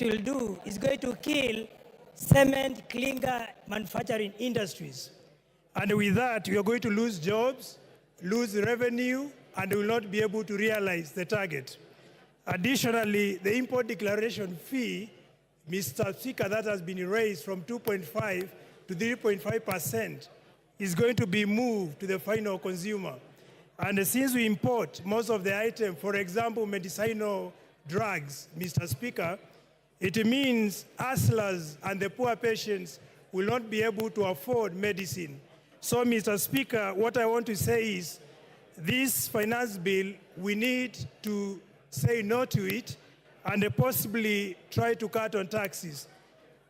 will do is going to kill cement clinker manufacturing industries. And with that, we are going to lose jobs, lose revenue, and will not be able to realize the target. Additionally, the import declaration fee, Mr. Speaker, that has been raised from 2.5 to 3.5% is going to be moved to the final consumer. And since we import most of the items, for example, medicinal drugs, Mr. Speaker, it means hustlers and the poor patients will not be able to afford medicine. So, Mr. Speaker, what I want to say is this finance bill, we need to say no to it and possibly try to cut on taxes.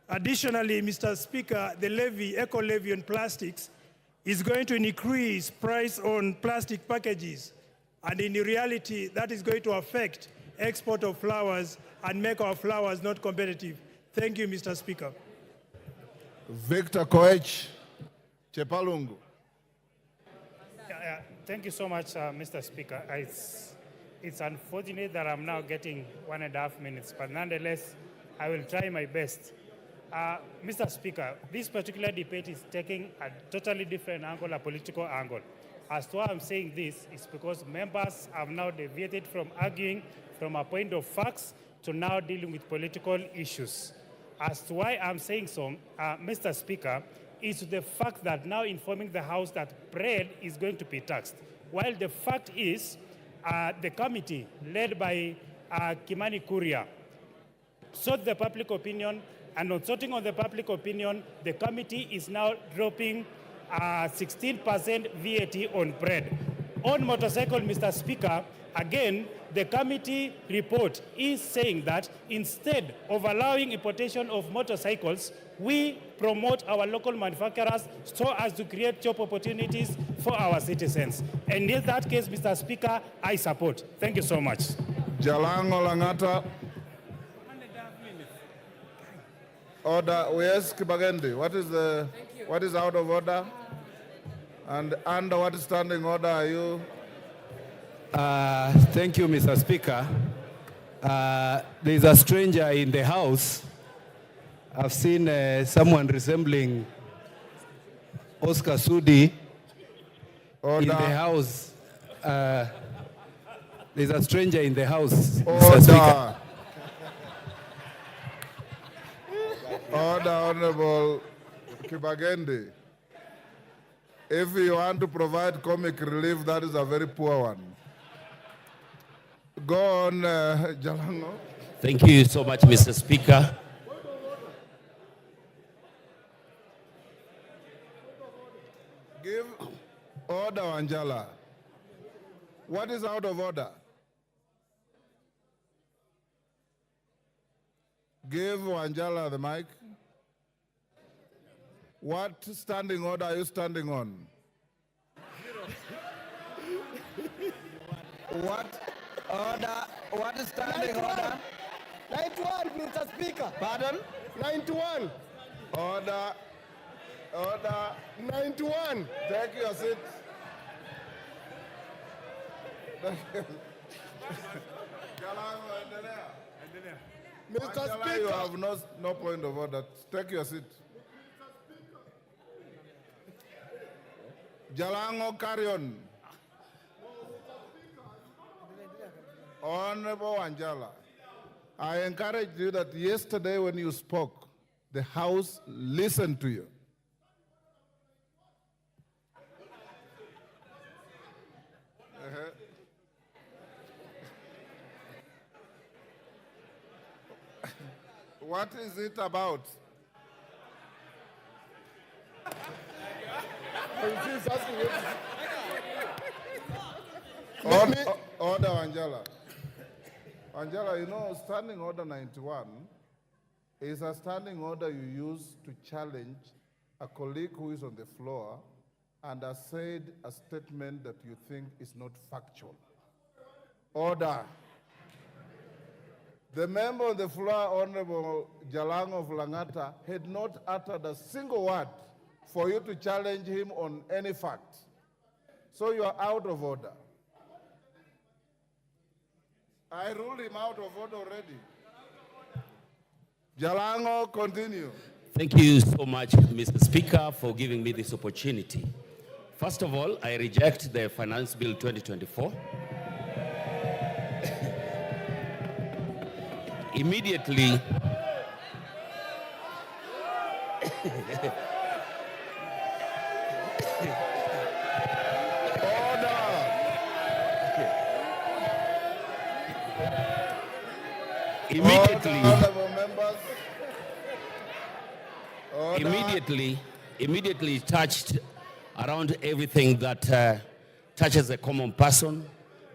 Additionally, Mr. Speaker, the levy, eco levy on plastics is going to increase price on plastic packages. And in reality, that is going to affect export of flowers and make our flowers not competitive. Thank you, Mr. Speaker. Victor Koech, Chepalungu. Thank you so much, Mr. Speaker. It's unfortunate that I'm now getting 1.5 minutes, but nonetheless, I will try my best. Mr. Speaker, this particular debate is taking a totally different angle, a political angle. As to why I'm saying this is because members have now deviated from arguing from a point of facts to now dealing with political issues. As to why I'm saying so, Mr. Speaker, is the fact that now informing the House that bread is going to be taxed. While the fact is, the committee led by Kimani Kuria sought the public opinion, and on sorting on the public opinion, the committee is now dropping 16% VAT on bread. On motorcycle, Mr. Speaker, again, the committee report is saying that instead of allowing importation of motorcycles, we promote our local manufacturers so as to create job opportunities for our citizens. And in that case, Mr. Speaker, I support. Thank you so much. Jalango Langata. Order, yes, Kibagendi. What is out of order? And under what standing order are you? Thank you, Mr. Speaker. There is a stranger in the House. I've seen someone resembling Oscar Sudi in the House. There's a stranger in the House, Mr. Speaker. Order, Honorable Kibagendi. If you want to provide comic relief, that is a very poor one. Go on, Jalango. Thank you so much, Mr. Speaker. Give order, Angela. What is out of order? Give Angela the mic. What standing order are you standing on? What order? What is standing order? 91, Mr. Speaker. Pardon? 91. Order. Order. 91. Take your seat. Mr. Angela, Speaker. you have no point of order. Take your seat. Jalango, carry on. Honorable Angela, I encourage you that yesterday when you spoke, the House listened to you. What is it about? Order, Angela. Angela, you know, standing order 91 is a standing order you use to challenge a colleague who is on the floor and has said a statement that you think is not factual. Order. The member on the floor, Honorable Jalango of Langata, had not uttered a single word for you to challenge him on any fact. So you are out of order. I ruled him out of order already. Jalango, continue. Thank you so much, Mr. Speaker, for giving me this opportunity. First of all, I reject the Finance Bill 2024. Immediately, immediately touched around everything that touches a common person.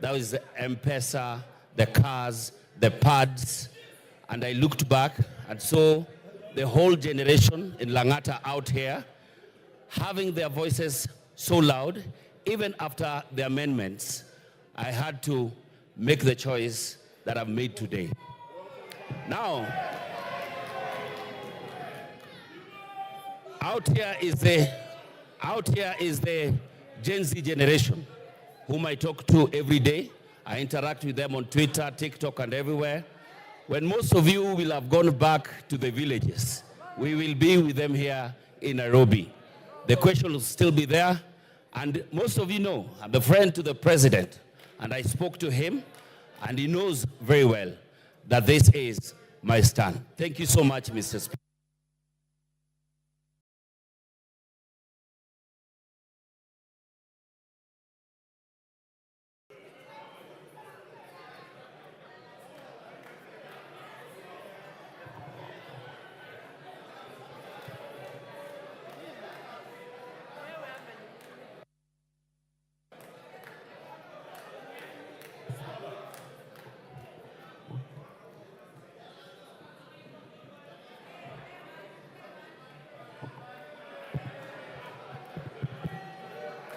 That is the M-Pesa, the cars, the pads. And I looked back and saw the whole generation in Langata out here having their voices so loud. Even after the amendments, I had to make the choice that I've made today. Now, out here is the Gen Z generation, whom I talk to every day. I interact with them on Twitter, TikTok, and everywhere. When most of you will have gone back to the villages, we will be with them here in Nairobi. The question will still be there. And most of you know, I'm a friend to the president, and I spoke to him, and he knows very well that this is my stand. Thank you so much, Mr. Speaker.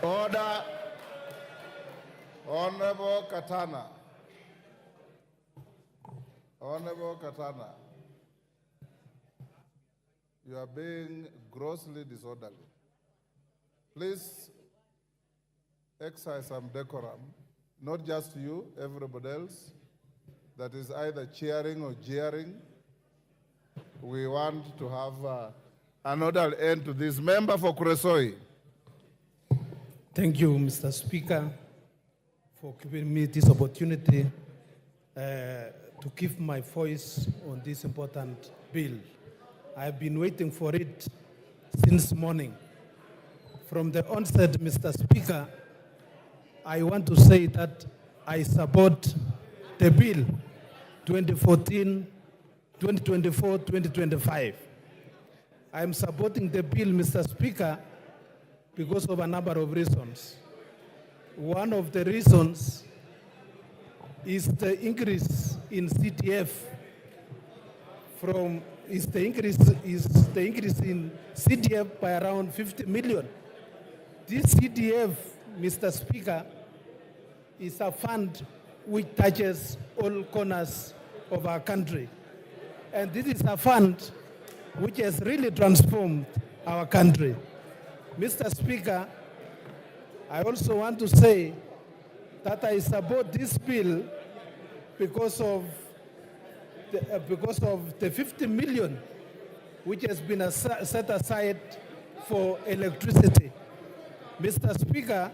Order. Honorable Katana. Honorable Katana. You are being grossly disorderly. Please exercise some decorum, not just you, everybody else that is either cheering or jeering. We want to have an orderly end to this. Member for Kuresoi. Thank you, Mr. Speaker, for giving me this opportunity to give my voice on this important bill. I've been waiting for it since morning. From the onset, Mr. Speaker, I want to say that I support the bill 2024-2025. I'm supporting the bill, Mr. Speaker, because of a number of reasons. One of the reasons is the increase in CTF is the increase in CTF by around 50 million. This CTF, Mr. Speaker, is a fund which touches all corners of our country. And this is a fund which has really transformed our country. Mr. Speaker, I also want to say that I support this bill because of the 50 million which has been set aside for electricity. Mr. Speaker,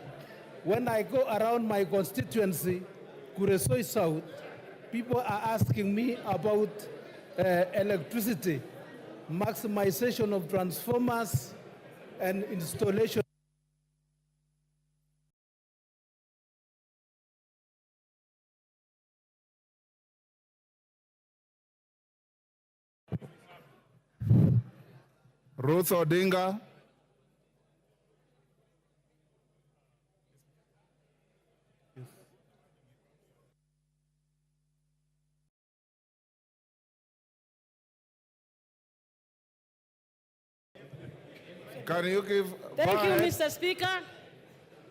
when I go around my constituency, Kuresoi South, people are asking me about electricity, maximization of transformers, and installation. Ruth Odinga. Can you give... Thank you, Mr. Speaker.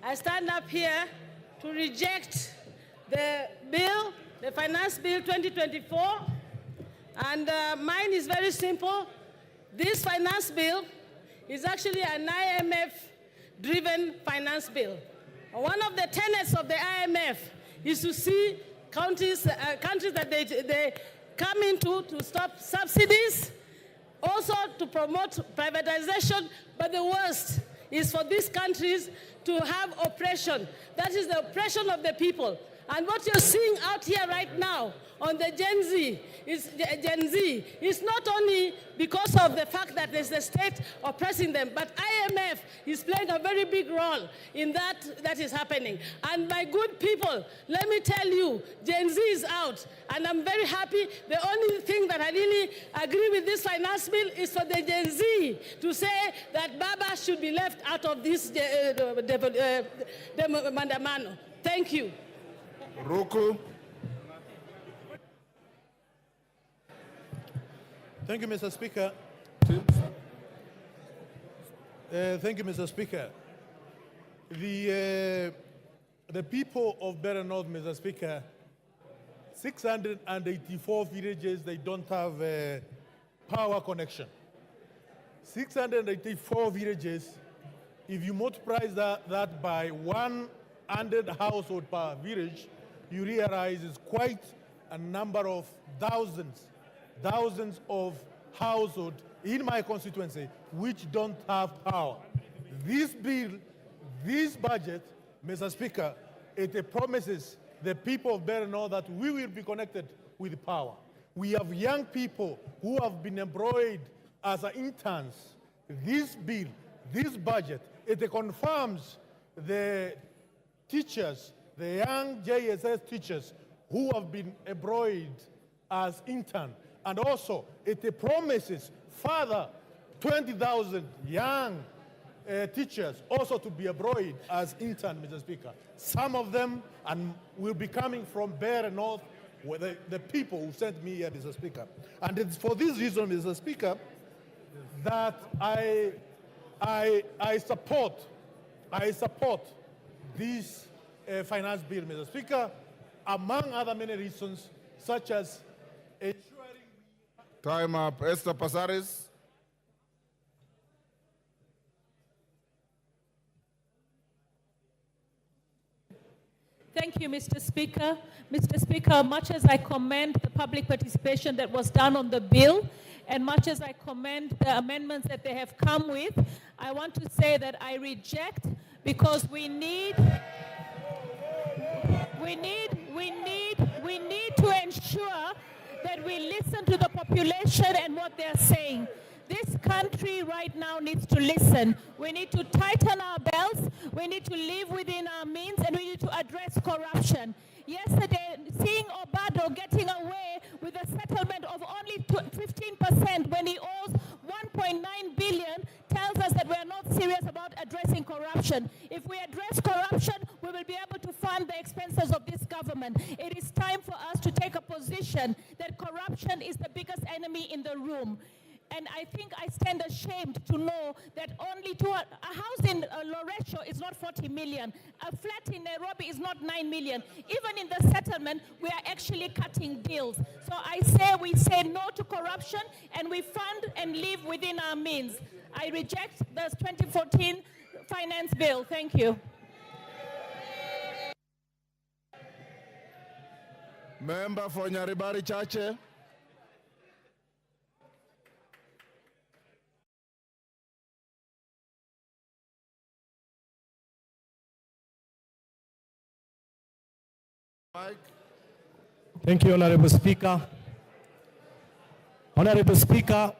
I stand up here to reject the bill, the Finance Bill 2024. And mine is very simple. This finance bill is actually an IMF-driven finance bill. One of the tenets of the IMF is to see countries that they come into to stop subsidies also to promote privatization, but the worst is for these countries to have oppression. That is the oppression of the people. And what you're seeing out here right now on the Gen Z is not only because of the fact that there's the state oppressing them, but IMF is playing a very big role in that is happening. And my good people, let me tell you, Gen Z is out, and I'm very happy. The only thing that I really agree with this finance bill is for the Gen Z to say that Baba should be left out of this mandamano. Thank you. Ruku. Thank you, Mr. Speaker. Thank you, Mr. Speaker. The people of Better North, Mr. Speaker, 684 villages, they don't have a power connection. 684 villages, if you multiply that by 100 households per village, you realize it's quite a number of thousands of households in my constituency which don't have power. This bill, this budget, Mr. Speaker, it promises the people of Better North that we will be connected with power. We have young people who have been employed as interns. This bill, this budget, it confirms the teachers, the young JSS teachers who have been employed as interns. And also, it promises further 20,000 young teachers also to be employed as interns, Mr. Speaker. Some of them will be coming from Better North, where the people who sent me here, Mr. Speaker. And it's for this reason, Mr. Speaker, that I support this finance bill, Mr. Speaker, among other many reasons, such as ensuring... Time up. Esther Pasaris. Thank you, Mr. Speaker. Mr. Speaker, much as I commend the public participation that was done on the bill, and much as I commend the amendments that they have come with, I want to say that I reject, because we need to ensure that we listen to the population and what they're saying. This country right now needs to listen. We need to tighten our belts, we need to live within our means, and we need to address corruption. Yesterday, seeing Obado getting away with a settlement of only 15% when he owes 1.9 billion tells us that we are not serious about addressing corruption. If we address corruption, we will be able to fund the expenses of this government. It is time for us to take a position that corruption is the biggest enemy in the room. And I think I stand ashamed to know that only a house in Loresho is not 40 million. A flat in Nairobi is not 9 million. Even in the settlement, we are actually cutting deals. So we say no to corruption, and we fund and live within our means. I reject the 2014 finance bill. Thank you. Member for Nyaribari Chache. Mike. Thank you, Honorable Speaker. Honorable Speaker,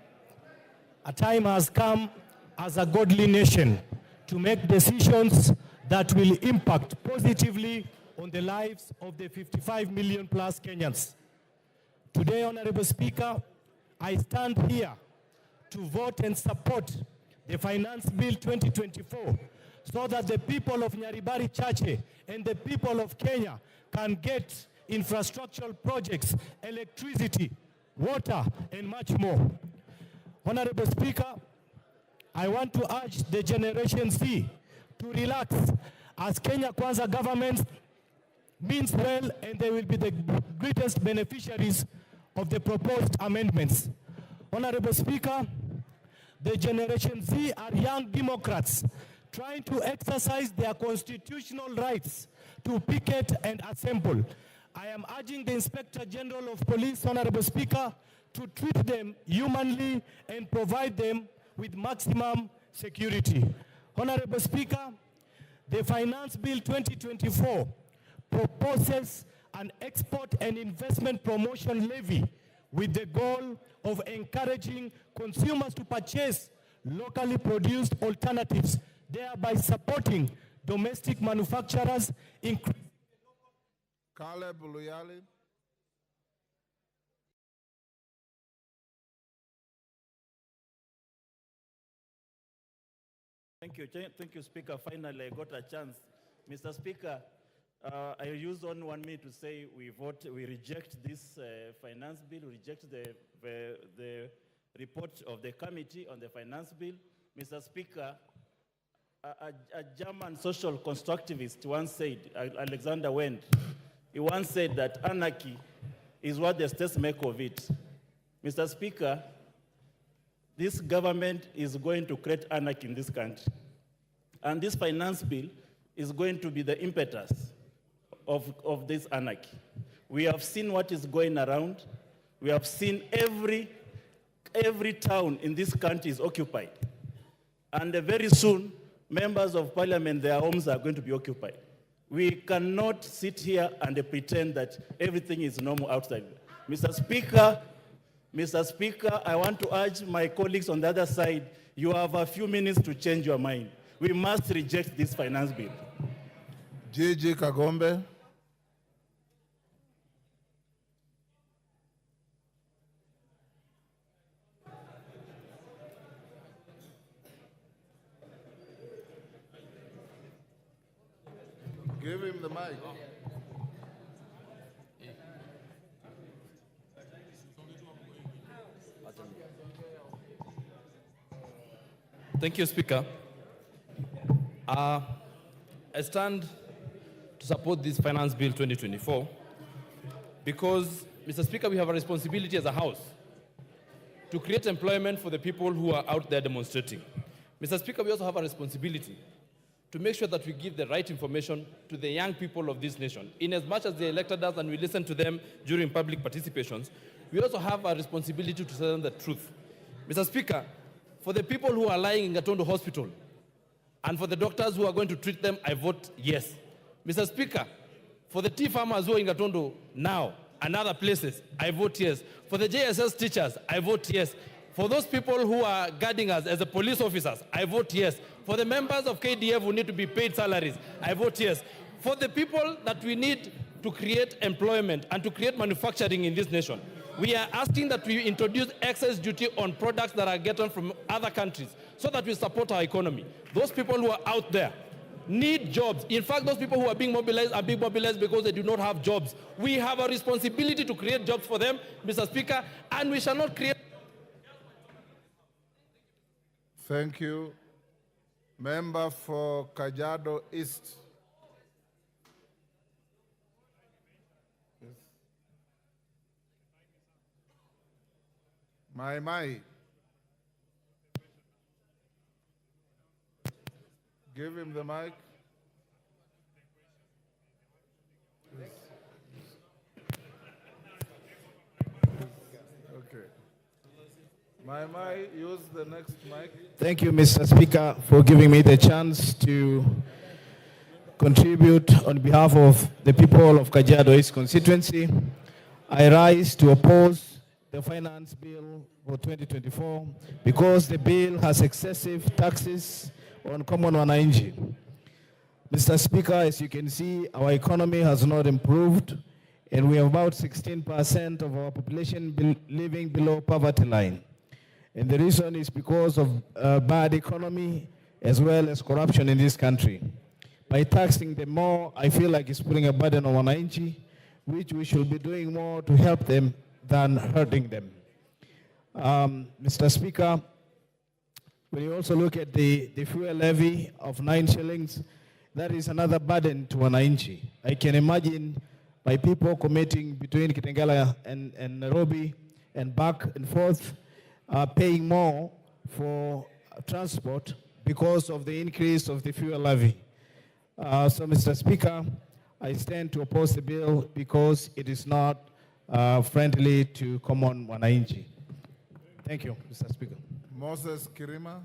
a time has come as a godly nation to make decisions that will impact positively on the lives of the 55 million plus Kenyans. Today, Honorable Speaker, I stand here to vote and support the Finance Bill 2024 so that the people of Nyaribari Chache and the people of Kenya can get infrastructural projects, electricity, water, and much more. Honorable Speaker, I want to urge the Generation Z to relax, as Kenya Kwanza government means well, and they will be the greatest beneficiaries of the proposed amendments. Honorable Speaker, the Generation Z are young Democrats trying to exercise their constitutional rights to picket and assemble. I am urging the Inspector General of Police, Honorable Speaker, to treat them humanly and provide them with maximum security. Honorable Speaker, the Finance Bill 2024 proposes an export and investment promotion levy with the goal of encouraging consumers to purchase locally produced alternatives, thereby supporting domestic manufacturers. Caleb Luyali. Thank you, Speaker. Finally, I got a chance. Mr. Speaker, I used only 1 minute to say we reject this finance bill, we reject the report of the committee on the finance bill. Mr. Speaker, a German social constructivist once said, Alexander Wendt, he once said that anarchy is what the states make of it. Mr. Speaker, this government is going to create anarchy in this country. And this finance bill is going to be the impetus of this anarchy. We have seen what is going around. We have seen every town in this country is occupied. And very soon, members of parliament, their homes are going to be occupied. We cannot sit here and pretend that everything is normal outside. Mr. Speaker, I want to urge my colleagues on the other side, you have a few minutes to change your mind. We must reject this finance bill. Gigi Kagombe. Give him the mic. Thank you, Speaker. I stand to support this Finance Bill 2024 because, Mr. Speaker, we have a responsibility as a House to create employment for the people who are out there demonstrating. Mr. Speaker, we also have a responsibility to make sure that we give the right information to the young people of this nation. In as much as they elected us and we listen to them during public participations, we also have a responsibility to tell them the truth. Mr. Speaker, for the people who are lying in Gatondo Hospital and for the doctors who are going to treat them, I vote yes. Mr. Speaker, for the tea farmers who are in Gatondo now and other places, I vote yes. For the JSS teachers, I vote yes. For those people who are guarding us as the police officers, I vote yes. For the members of KDF who need to be paid salaries, I vote yes. For the people that we need to create employment and to create manufacturing in this nation, we are asking that we introduce excess duty on products that are gotten from other countries so that we support our economy. Those people who are out there need jobs. In fact, those people who are being mobilized are being mobilized because they do not have jobs. We have a responsibility to create jobs for them, Mr. Speaker, and we shall not create... Thank you. Member for Kajiado East. Yes. Mai. Give him the mic. Yes. Okay. Mai, use the next mic. Thank you, Mr. Speaker, for giving me the chance to contribute on behalf of the people of Kajiado East constituency. I rise to oppose the finance bill for 2024 because the bill has excessive taxes on common wananchi. Mr. Speaker, as you can see, our economy has not improved, and we have about 16% of our population living below poverty line. And the reason is because of bad economy as well as corruption in this country. By taxing them more, I feel like it's putting a burden on wananchi, which we should be doing more to help them than hurting them. Mr. Speaker, when you also look at the fuel levy of 9 shillings, that is another burden to wananchi. I can imagine by people commuting between Kitengela and Nairobi and back and forth, paying more for transport because of the increase of the fuel levy. So, Mr. Speaker, I stand to oppose the bill because it is not friendly to common wananchi. Thank you, Mr. Speaker. Moses Kirima.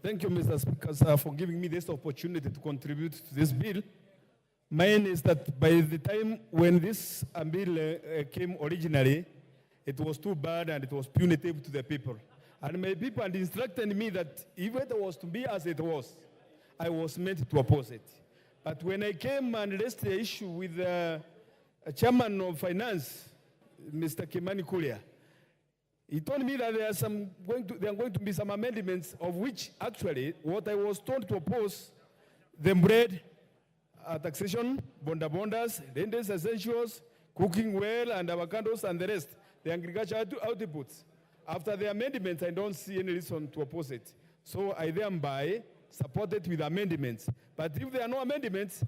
Thank you, Mr. Speaker, sir, for giving me this opportunity to contribute to this bill. Mine is that by the time when this bill came originally, it was too bad and it was punitive to the people. And my people had instructed me that if it was to be as it was, I was meant to oppose it. But when I came and raised the issue with the chairman of finance, Mr. Kimani Kulia, he told me that there are going to be some amendments, of which actually what I was told to oppose, the bread, taxation, bondas, rentals essentials, cooking well, and avocados, and the rest, the agricultural outputs. After the amendments, I don't see any reason to oppose it. So I thereby support it with amendments. But if there are no amendments,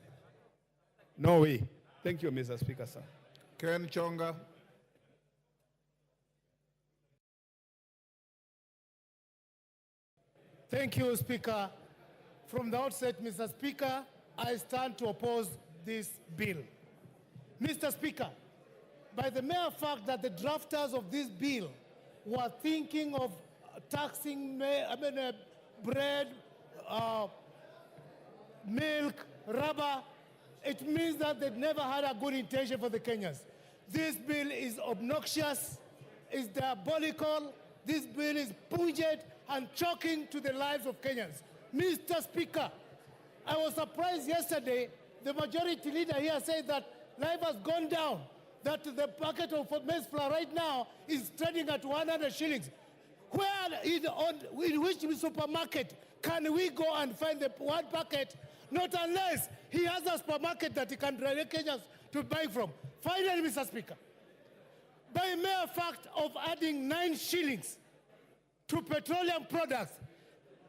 no way. Thank you, Mr. Speaker, sir. Ken Chonga. Thank you, Speaker. From the outset, Mr. Speaker, I stand to oppose this bill. Mr. Speaker, by the mere fact that the drafters of this bill were thinking of taxing bread, milk, rubber, it means that they never had a good intention for the Kenyans. This bill is obnoxious, is diabolical, this bill is pungent and shocking to the lives of Kenyans. Mr. Speaker, I was surprised yesterday, the majority leader here said that life has gone down, that the packet of maize flour right now is trading at 100 shillings. Where in which supermarket can we go and find the one packet? Not unless he has a supermarket that he can direct Kenyans to buy from. Finally, Mr. Speaker, by mere fact of adding 9 shillings to petroleum products,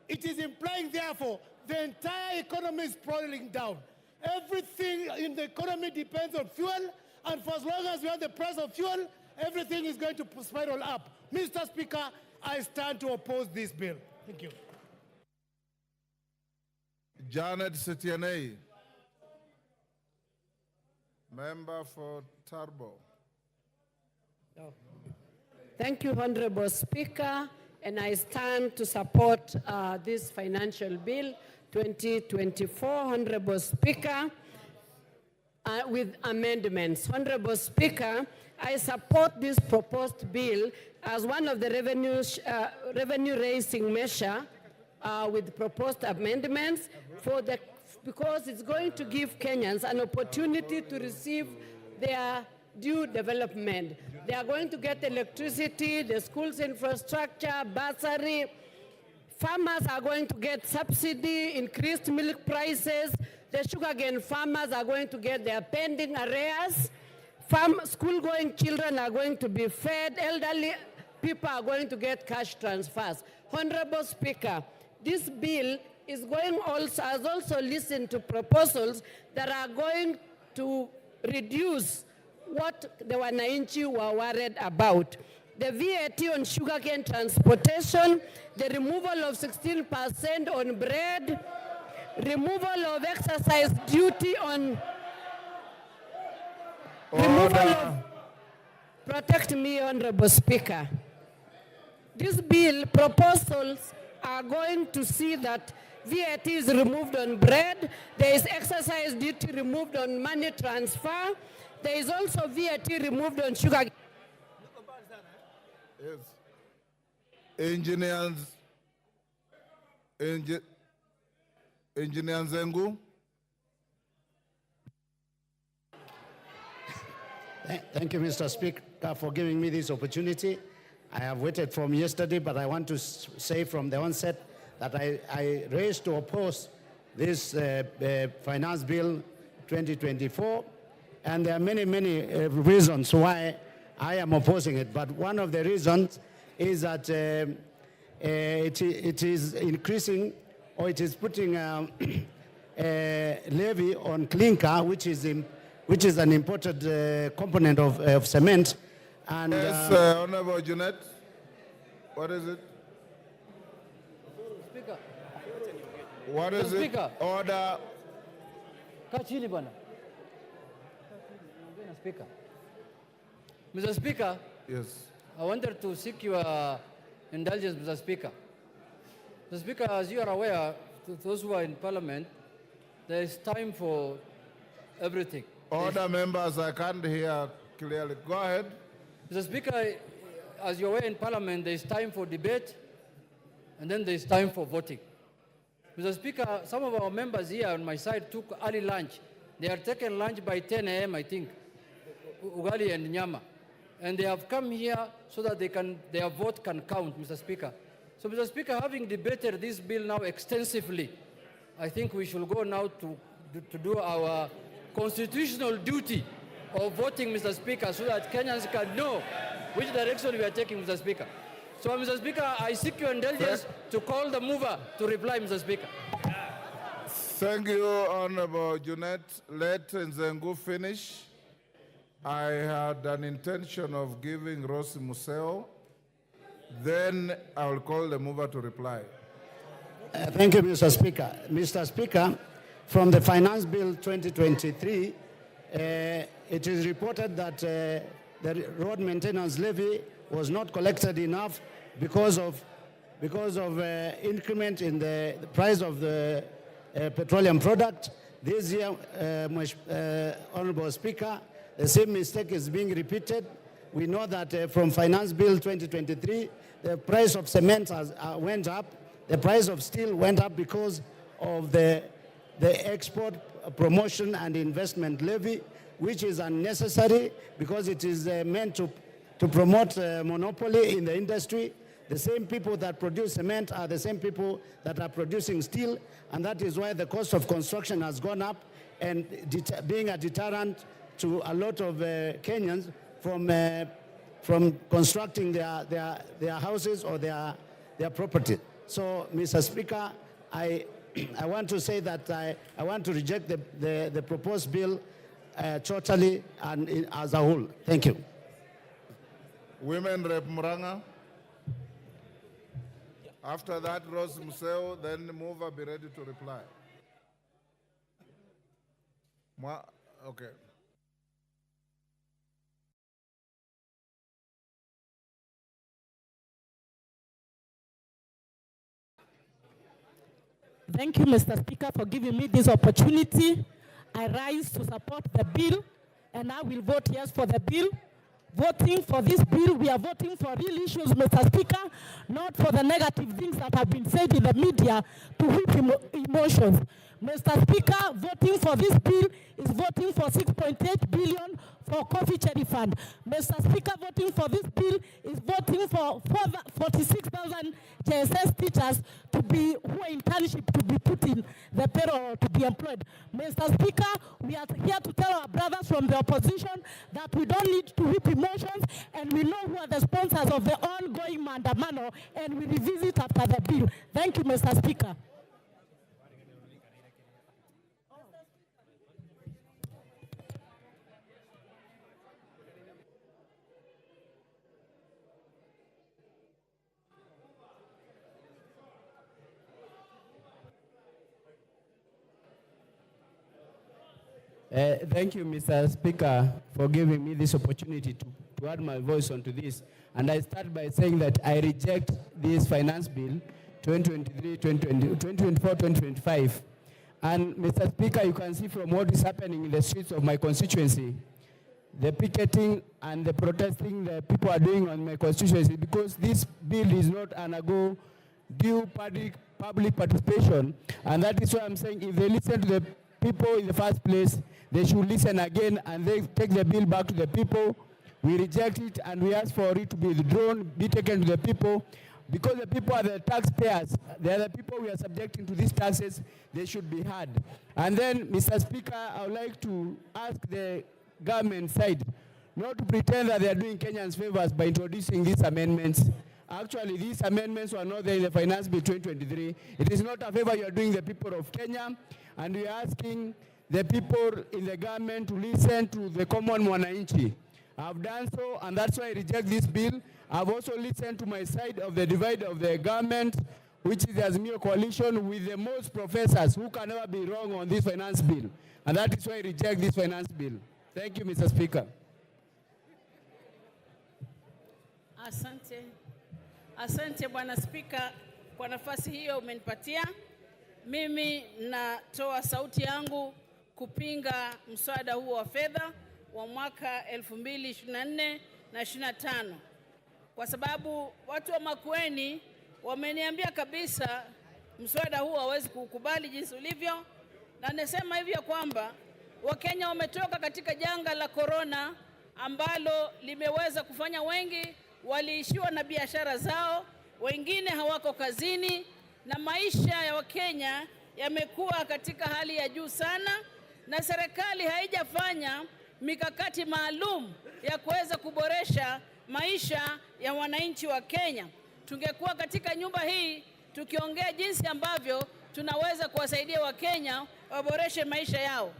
it is implying, therefore, the entire economy is falling down. Everything in the economy depends on fuel, and for as long as we have the price of fuel, everything is going to spiral up. Mr. Speaker, I stand to oppose this bill. Thank you. Janet Setianei, member for Turbo. Thank you, Honorable Speaker, and I stand to support this financial bill 2024, Honorable Speaker, with amendments. Honorable Speaker, I support this proposed bill as one of the revenue-raising measure with proposed amendments because it's going to give Kenyans an opportunity to receive their due development. They are going to get electricity, the school's infrastructure, bursary. Farmers are going to get subsidy, increased milk prices. The sugarcane farmers are going to get their pending arrears. School-going children are going to be fed. Elderly people are going to get cash transfers. Honorable Speaker, this bill has also listened to proposals that are going to reduce what the wananchi were worried about. The VAT on sugarcane transportation, the removal of 16% on bread, removal of exercise duty on... Protect me, Honorable Speaker. This bill proposals are going to see that VAT is removed on bread, there is exercise duty removed on money transfer, there is also VAT removed on sugar. Yes. Engineer Zengu. Thank you, Mr. Speaker, for giving me this opportunity. I have waited from yesterday, but I want to say from the onset that I raised to oppose this finance bill 2024, and there are many, many reasons why I am opposing it. But one of the reasons is that it is increasing, or it is putting a levy on clinker, which is an imported component of cement. And yes, Honorable Jeanette, what is it? What is it? Speaker. Order. Kachini bwana. Speaker. Mr. Speaker. Yes. I wanted to seek your indulgence, Mr. Speaker. Mr. Speaker, as you are aware, to those who are in Parliament, there is time for everything. Order, members, I can't hear clearly. Go ahead. Mr. Speaker, as you're aware in Parliament, there is time for debate, and then there is time for voting. Mr. Speaker, some of our members here on my side took early lunch. They are taking lunch by 10 a.m., I think, ugali and nyama. And they have come here so that their vote can count, Mr. Speaker. So, Mr. Speaker, having debated this bill now extensively, I think we should go now to do our constitutional duty of voting, Mr. Speaker, so that Kenyans can know which direction we are taking, Mr. Speaker. So, Mr. Speaker, I seek your indulgence to call the mover to reply, Mr. Speaker. Thank you, Honorable Junet. Let Nzengu finish. I had an intention of giving Rosi Museo. Then I will call the mover to reply. Thank you, Mr. Speaker. Mr. Speaker, from the Finance Bill 2023, it is reported that the road maintenance levy was not collected enough because of increment in the price of the petroleum product. This year, Honorable Speaker, the same mistake is being repeated. We know that from Finance Bill 2023, the price of cement went up. The price of steel went up because of the export promotion and investment levy, which is unnecessary because it is meant to promote monopoly in the industry. The same people that produce cement are the same people that are producing steel, and that is why the cost of construction has gone up and being a deterrent to a lot of Kenyans from constructing their houses or their property. So, Mr. Speaker, I want to say that I want to reject the proposed bill totally and as a whole. Thank you. Women Rep Muranga. After that, Rose Museo, then the mover be ready to reply. Okay. Thank you, Mr. Speaker, for giving me this opportunity. I rise to support the bill, and I will vote yes for the bill. Voting for this bill, we are voting for real issues, Mr. Speaker, not for the negative things that have been said in the media to whip emotions. Mr. Speaker, voting for this bill is voting for 6.8 billion for coffee cherry fund. Mr. Speaker, voting for this bill is voting for 46,000 JSS teachers who are in internship to be put in the payroll to be employed. Mr. Speaker, we are here to tell our brothers from the opposition that we don't need to whip emotions, and we know who are the sponsors of the ongoing Mandamano, and we revisit after the bill. Thank you, Mr. Speaker. Thank you, Mr. Speaker, for giving me this opportunity to add my voice onto this. And I start by saying that I reject this finance bill 2024-2025. And Mr. Speaker, you can see from what is happening in the streets of my constituency, the picketing and the protesting the people are doing on my constituency, because this bill is not undergo due public participation. And that is why I'm saying if they listen to the people in the first place, they should listen again and they take the bill back to the people. We reject it and we ask for it to be withdrawn, be taken to the people, because the people are the taxpayers. They are the people we are subjecting to these taxes. They should be heard. And then, Mr. Speaker, I would like to ask the government side not to pretend that they are doing Kenyans favors by introducing these amendments. Actually, these amendments were not there in the Finance Bill 2023. It is not a favor you are doing the people of Kenya, and we are asking the people in the government to listen to the common mwananchi. I've done so, and that's why I reject this bill. I've also listened to my side of the divide of the government which is the Azimio coalition with the most professors who can never be wrong on this finance bill. And that is why I reject this finance bill. Thank you, Mr. Speaker. Asante. Asante Bwana Spika kwa nafasi hiyo umenipatia. Mimi natoa sauti yangu kupinga mswada huo wa fedha wa mwaka 2024 na 25. Kwa sababu watu wa Makueni wameniambia kabisa mswada huo hawezi kukubali jinsi ulivyo, na nasema hivyo kwamba Wakenya wametoka katika janga la corona ambalo limeweza kufanya wengi waliishiwa na biashara zao, wengine hawako kazini, na maisha ya Wakenya yamekuwa katika hali ya juu sana, na serikali haijafanya mikakati maalum ya kuweza kuboresha maisha ya wananchi wa Kenya. Tungekuwa katika nyumba hii tukiongea jinsi ambavyo tunaweza kuwasaidia Wakenya waboreshe maisha yao.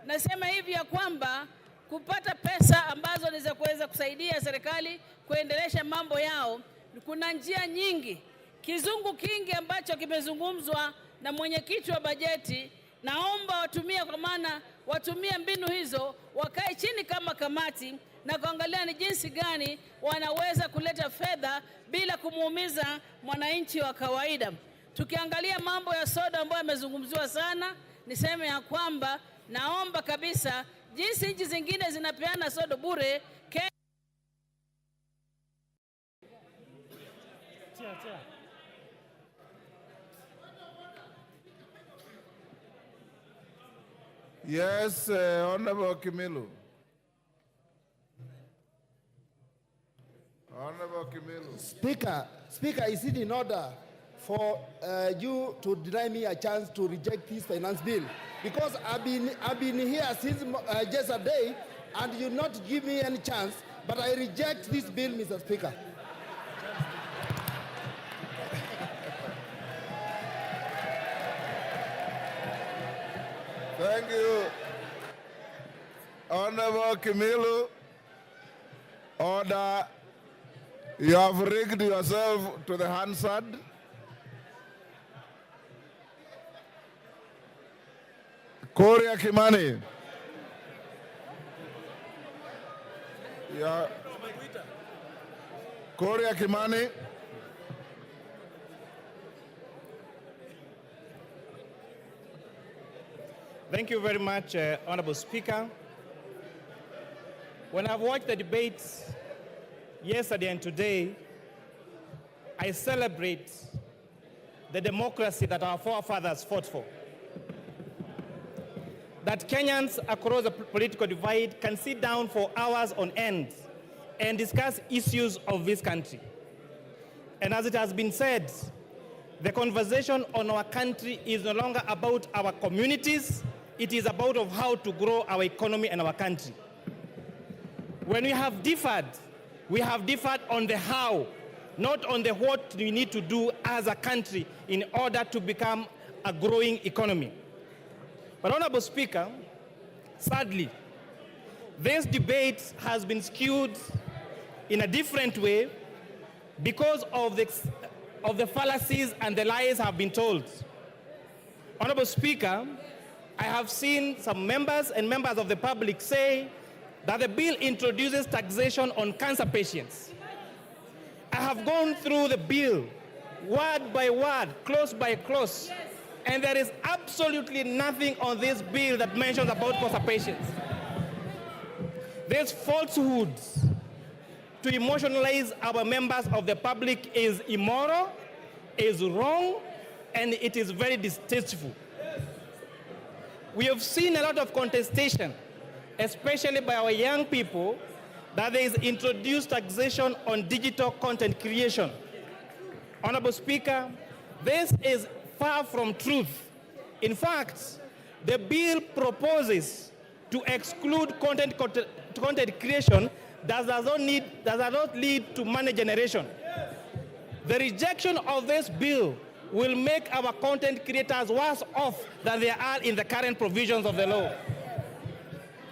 Nasema hivi ya kwamba kupata pesa ambazo ni za kuweza kusaidia serikali kuendelesha mambo yao, kuna njia nyingi. Kizungu kingi ambacho kimezungumzwa na mwenyekiti wa bajeti, naomba watumie, kwa maana watumie mbinu hizo, wakae chini kama kamati na kuangalia ni jinsi gani wanaweza kuleta fedha bila kumuumiza mwananchi wa kawaida. Tukiangalia mambo ya soda ambayo yamezungumziwa sana, niseme ya kwamba naomba kabisa jinsi nchi zingine zinapeana soda bure, Yes, Honorable Kimilu. Honorable Kimilu. Speaker, is it in order for you to deny me a chance to reject this finance bill? Because I've been here since yesterday, and you not give me any chance, but I reject this bill, Mr. Speaker. Thank you. Honorable Kimilu, order. You have rigged yourself to the Hansard. Korea Kimani. Yeah. Korea Kimani. Thank you very much, Honorable Speaker. When I've watched the debates yesterday and today, I celebrate the democracy that our forefathers fought for. That Kenyans across the political divide can sit down for hours on end and discuss issues of this country. And as it has been said, the conversation on our country is no longer about our communities, it is about of how to grow our economy and our country. When we have differed on the how, not on the what we need to do as a country in order to become a growing economy. But Honorable Speaker, sadly, this debate has been skewed in a different way because of the fallacies and the lies have been told. Honorable Speaker, I have seen some members and members of the public say that the bill introduces taxation on cancer patients. I have gone through the bill word by word, clause by clause, and there is absolutely nothing on this bill that mentions about cancer patients. These falsehoods to emotionalize our members of the public is immoral, is wrong, and it is very distasteful. We have seen a lot of contestation, especially by our young people, that there is introduced taxation on digital content creation. Honorable Speaker, this is far from truth. In fact, the bill proposes to exclude content creation that does not lead to money generation. The rejection of this bill will make our content creators worse off than they are in the current provisions of the law.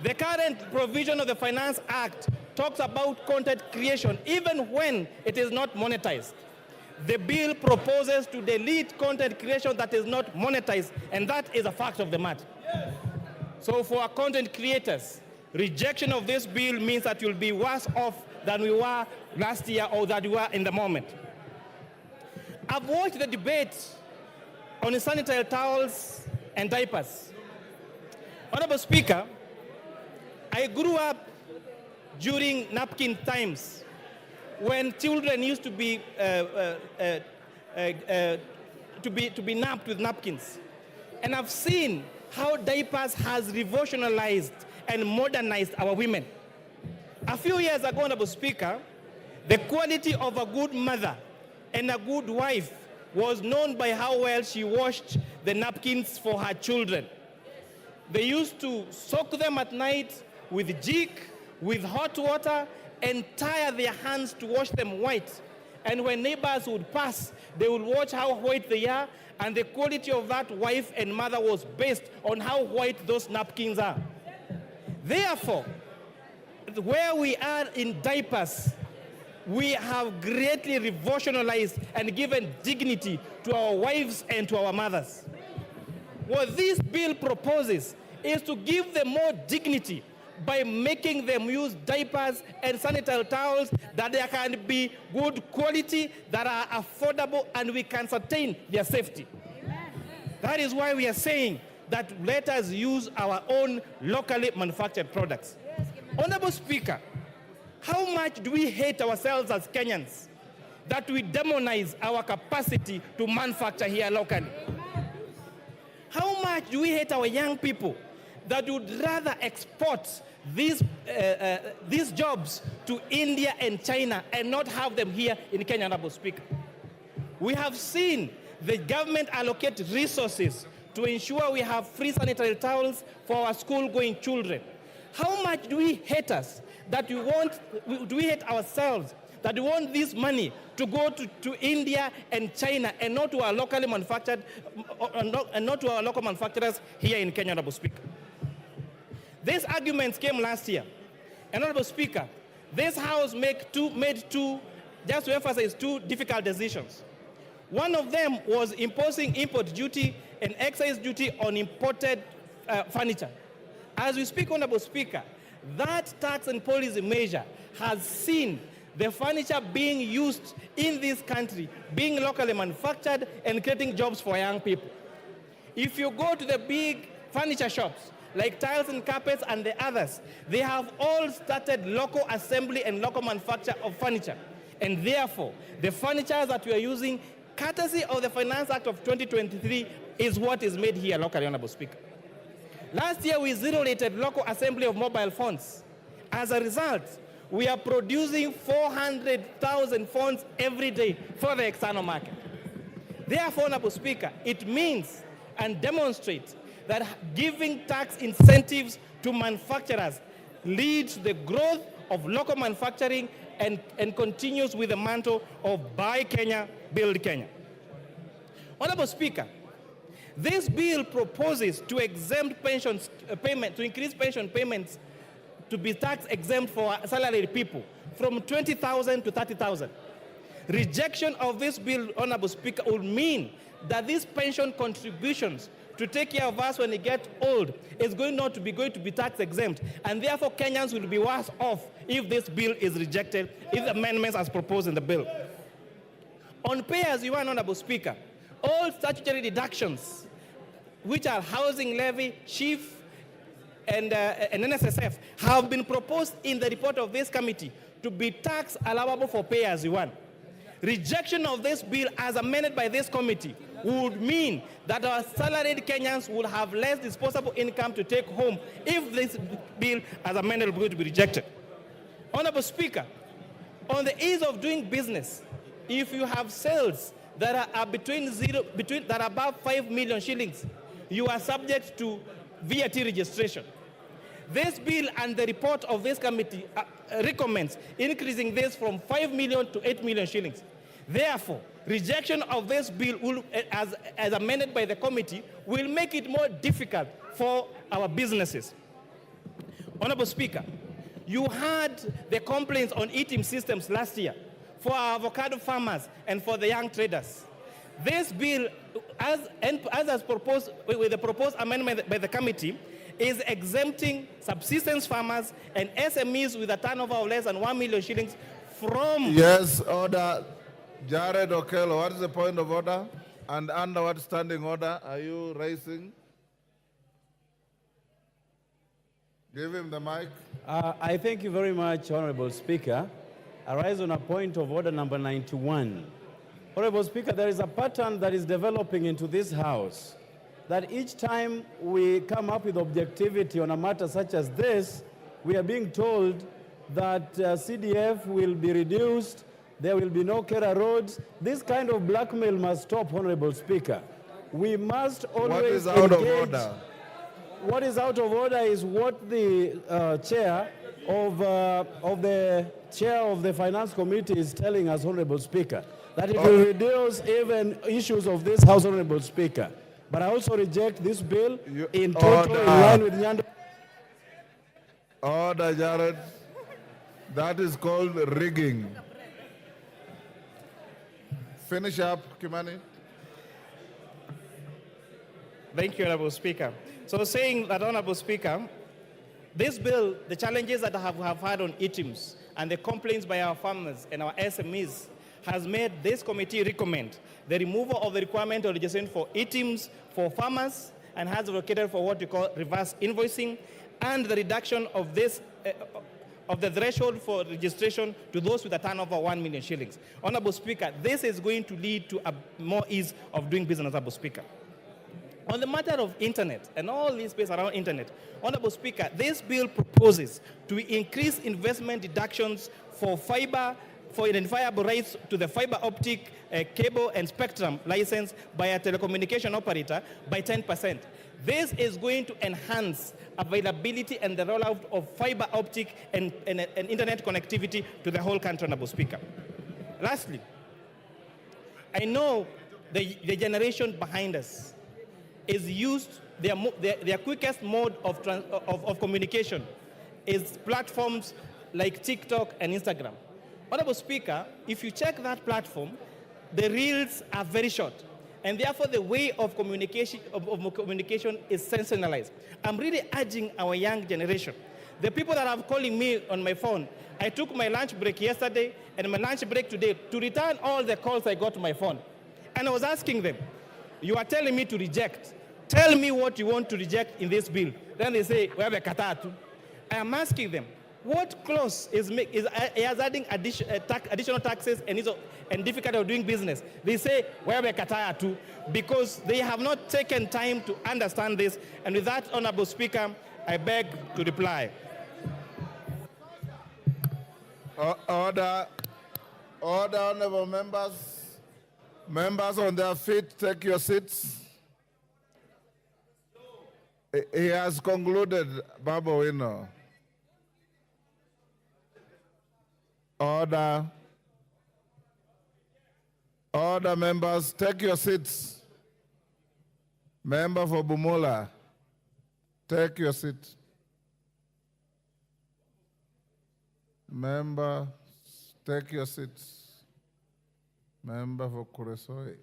The current provision of the Finance Act talks about content creation even when it is not monetized. the bill proposes to delete content creation that is not monetized, and that is a fact of the matter. So for our content creators, rejection of this bill means that you'll be worse off than we were last year or that we were in the moment. I've watched the debate on sanitary towels and diapers. Honorable Speaker, I grew up during napkin times when children used to be napped with napkins. And I've seen how diapers has revolutionized and modernized our women. A few years ago, Honorable Speaker, the quality of a good mother and a good wife was known by how well she washed the napkins for her children. They used to soak them at night with jik, with hot water, and tire their hands to wash them white. And when neighbors would pass, they would watch how white they are, and the quality of that wife and mother was based on how white those napkins are. Therefore, where we are in diapers, we have greatly revolutionized and given dignity to our wives and to our mothers. What this bill proposes is to give them more dignity by making them use diapers and sanitary towels that they can be good quality, that are affordable, and we can sustain their safety. That is why we are saying that let us use our own locally manufactured products. Honorable Speaker, how much do we hate ourselves as Kenyans that we demonize our capacity to manufacture here locally? How much do we hate our young people that would rather export these jobs to India and China and not have them here in Kenya, Honorable Speaker? We have seen the government allocate resources to ensure we have free sanitary towels for our school-going children. How much do we hate us that do we hate ourselves that we want this money to go to India and China and not to our locally manufactured, and not to our local manufacturers here in Kenya, Honorable Speaker? These arguments came last year. And Honorable Speaker, this House made two, just to emphasize, two difficult decisions. One of them was imposing import duty and excise duty on imported furniture. As we speak, Honorable Speaker, that tax and policy measure has seen the furniture being used in this country, being locally manufactured and creating jobs for young people. If you go to the big furniture shops, like tiles and carpets and the others, they have all started local assembly and local manufacture of furniture. And therefore, the furniture that we are using, courtesy of the Finance Act of 2023, is what is made here locally, Honorable Speaker. Last year, we zero-rated local assembly of mobile phones. As a result, we are producing 400,000 phones every day for the external market. Therefore, Honorable Speaker, it means and demonstrates that giving tax incentives to manufacturers leads to the growth of local manufacturing and continues with the mantle of Buy Kenya, Build Kenya. Honorable Speaker, this bill proposes to exempt pensions payment, to increase pension payments to be tax exempt for salaried people from 20,000 to 30,000. Rejection of this bill, Honorable Speaker, would mean that these pension contributions to take care of us when we get old is going to be tax exempt, and therefore Kenyans will be worse off if this bill is rejected, if the amendments as proposed in the bill. On pay-as-you-earn, Honorable Speaker, all statutory deductions, which are housing levy, chief, and NSSF, have been proposed in the report of this committee to be tax allowable for pay-as-you-earn. Rejection of this bill as amended by this committee would mean that our salaried Kenyans will have less disposable income to take home if this bill as amended is going to be rejected. Honorable Speaker, on the ease of doing business, if you have sales that are that are above 5 million shillings, you are subject to VAT registration. This bill and the report of this committee recommends increasing this from 5 million to 8 million shillings. Therefore, rejection of this bill will, as amended by the committee, will make it more difficult for our businesses. Honorable Speaker, you had the complaints on eTIM systems last year for our avocado farmers and for the young traders. This bill, as proposed with the proposed amendment by the committee, is exempting subsistence farmers and SMEs with a turnover of less than 1 million shillings from... Yes, order. Jared Okello, what is the point of order? And under what standing order are you raising? Give him the mic. I thank you very much, Honorable Speaker. I rise on a point of order number 91. Honorable Speaker, there is a pattern that is developing into this House that each time we come up with objectivity on a matter such as this, we are being told that CDF will be reduced, there will be no Kera roads. This kind of blackmail must stop, Honorable Speaker. We must always What is out engage. of order? What is out of order is what the chair of the Finance Committee is telling us, Honorable Speaker, that it will reduce even issues of this House, Honorable Speaker. But I also reject this bill in total in line with Nyando. Order, Jared. That is called rigging. Finish up, Kimani. Thank you, Honorable Speaker. So saying that, Honorable Speaker, this bill, the challenges that I have had on ITIMs and the complaints by our farmers and our SMEs has made this committee recommend the removal of the requirement of registration for ITIMs for farmers and has advocated for what we call reverse invoicing and the reduction of this of the threshold for registration to those with a turnover of 1 million shillings. Honorable Speaker, this is going to lead to a more ease of doing business, Honorable Speaker. On the matter of internet and all this space around internet, Honorable Speaker, this bill proposes to increase investment deductions for fiber, for identifiable rights to the fiber optic cable and spectrum license by a telecommunication operator by 10%. This is going to enhance availability and the rollout of fiber optic and internet connectivity to the whole country, Honorable Speaker. Lastly, I know the generation behind us is used, their quickest mode of communication is platforms like TikTok and Instagram. Honorable Speaker, if you check that platform, the reels are very short, and therefore the way of communication is sensationalized. I'm really urging our young generation, the people that are calling me on my phone, I took my lunch break yesterday and my lunch break today to return all the calls I got to my phone. And I was asking them, you are telling me to reject. Tell me what you want to reject in this bill. Then they say, we have a katatu. I am asking them, what clause is adding additional taxes and difficulty of doing business? They say, we have a katatu, because they have not taken time to understand this. And with that, Honorable Speaker, I beg to reply. Order, honorable members. Members on their feet, take your seats. He has concluded, Babu Wino. Order. Order, members, take your seats. Member for Bumula, take your seat. Member, take your seats. Member for Kuresoi.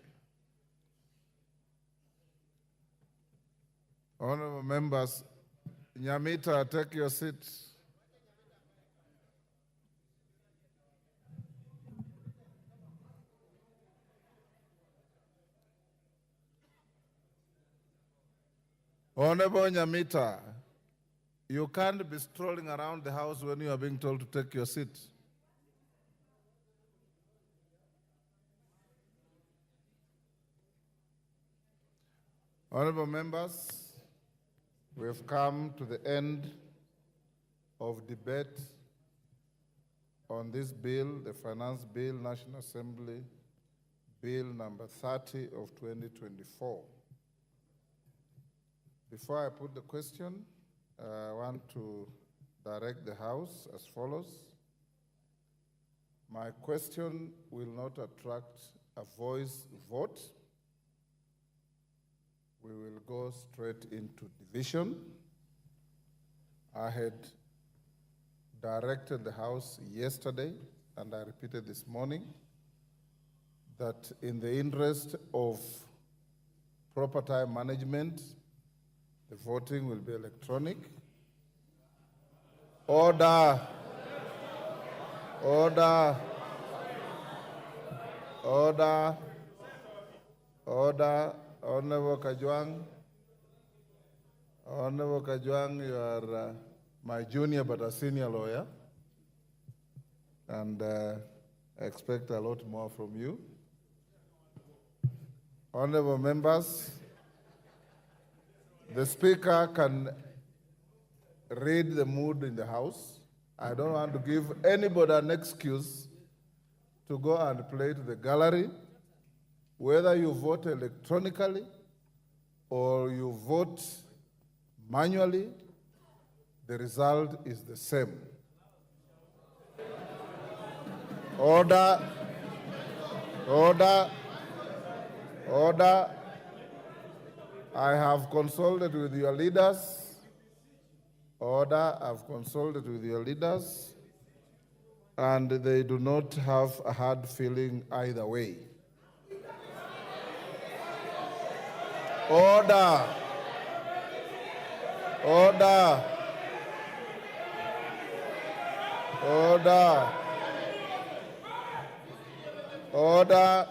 Honorable members, Nyamita, take your seats. Honorable Nyamita, you can't be strolling around the house when you are being told to take your seat. Honorable members, we have come to the end of debate on this bill, the Finance Bill, National Assembly, Bill number 30 of 2024. Before I put the question, I want to direct the House as follows. My question will not attract a voice vote. We will go straight into division. I had directed the House yesterday and I repeated this morning, that in the interest of proper time management, the voting will be electronic. Order. Order. Order. Order. Honorable Kajwang. Honorable Kajwang, you are my junior but a senior lawyer, and I expect a lot more from you. Honorable members, the Speaker can read the mood in the House. I don't want to give anybody an excuse to go and play to the gallery. Whether you vote electronically or you vote manually, the result is the same. Order. Order. Order. I have consulted with your leaders. Order. I've consulted with your leaders, and they do not have a hard feeling either way. Order. Order. Order. Order.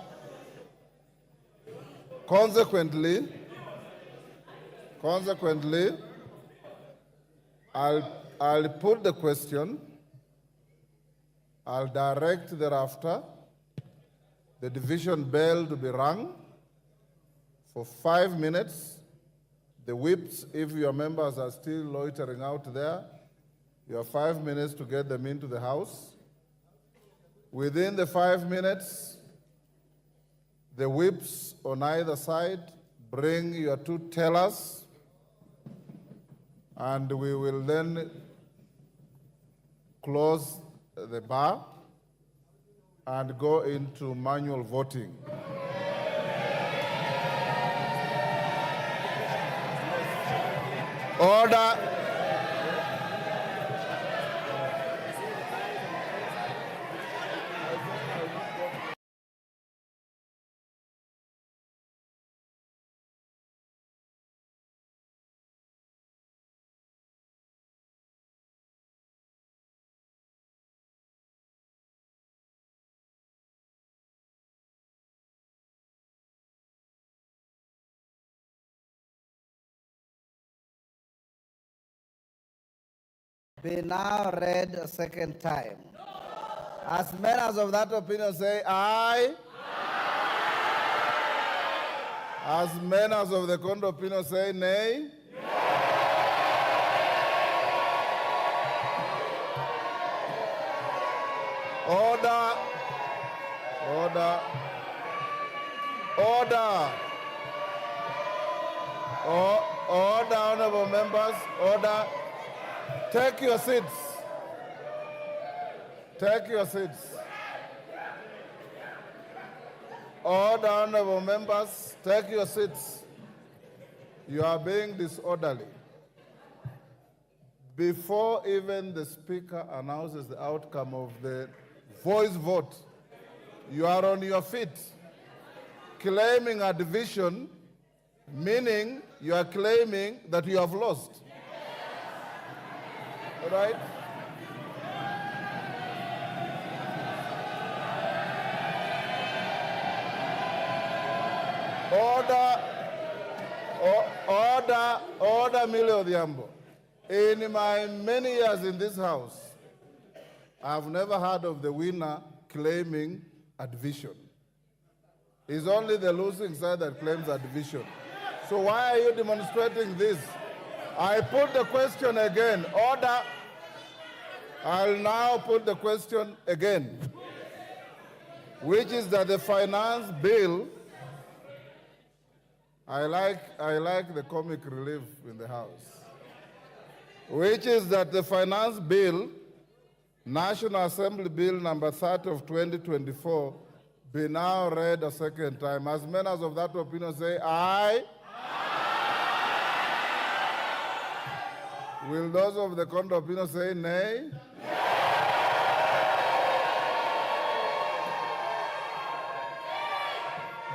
Consequently, I'll put the question. I'll direct thereafter the division bell to be rung for 5 minutes. The whips, if your members are still loitering out there, you have 5 minutes to get them into the House. Within the 5 minutes, the whips on either side bring your two tellers, and we will then close the bar and go into manual voting. Order. Be now read a second time. As members of that opinion say aye. As members of the counter opinion say nay. Order. Order. Order. Order, honorable members. Order. Take your seats. Take your seats. Order, honorable members. Take your seats. You are being disorderly. Before even the Speaker announces the outcome of the voice vote, you are on your feet, claiming a division, meaning you are claiming that you have lost. All right? Order, Millie Odhiambo. In my many years in this House, I've never heard of the winner claiming a division. It's only the losing side that claims a division. So why are you demonstrating this? I put the question again. Order. I'll now put the question again, which is that the finance bill, I like the comic relief in the House, which is that the finance bill, National Assembly Bill number 30 of 2024, be now read a second time. As members of that opinion say aye. Will those of the counter opinion say nay?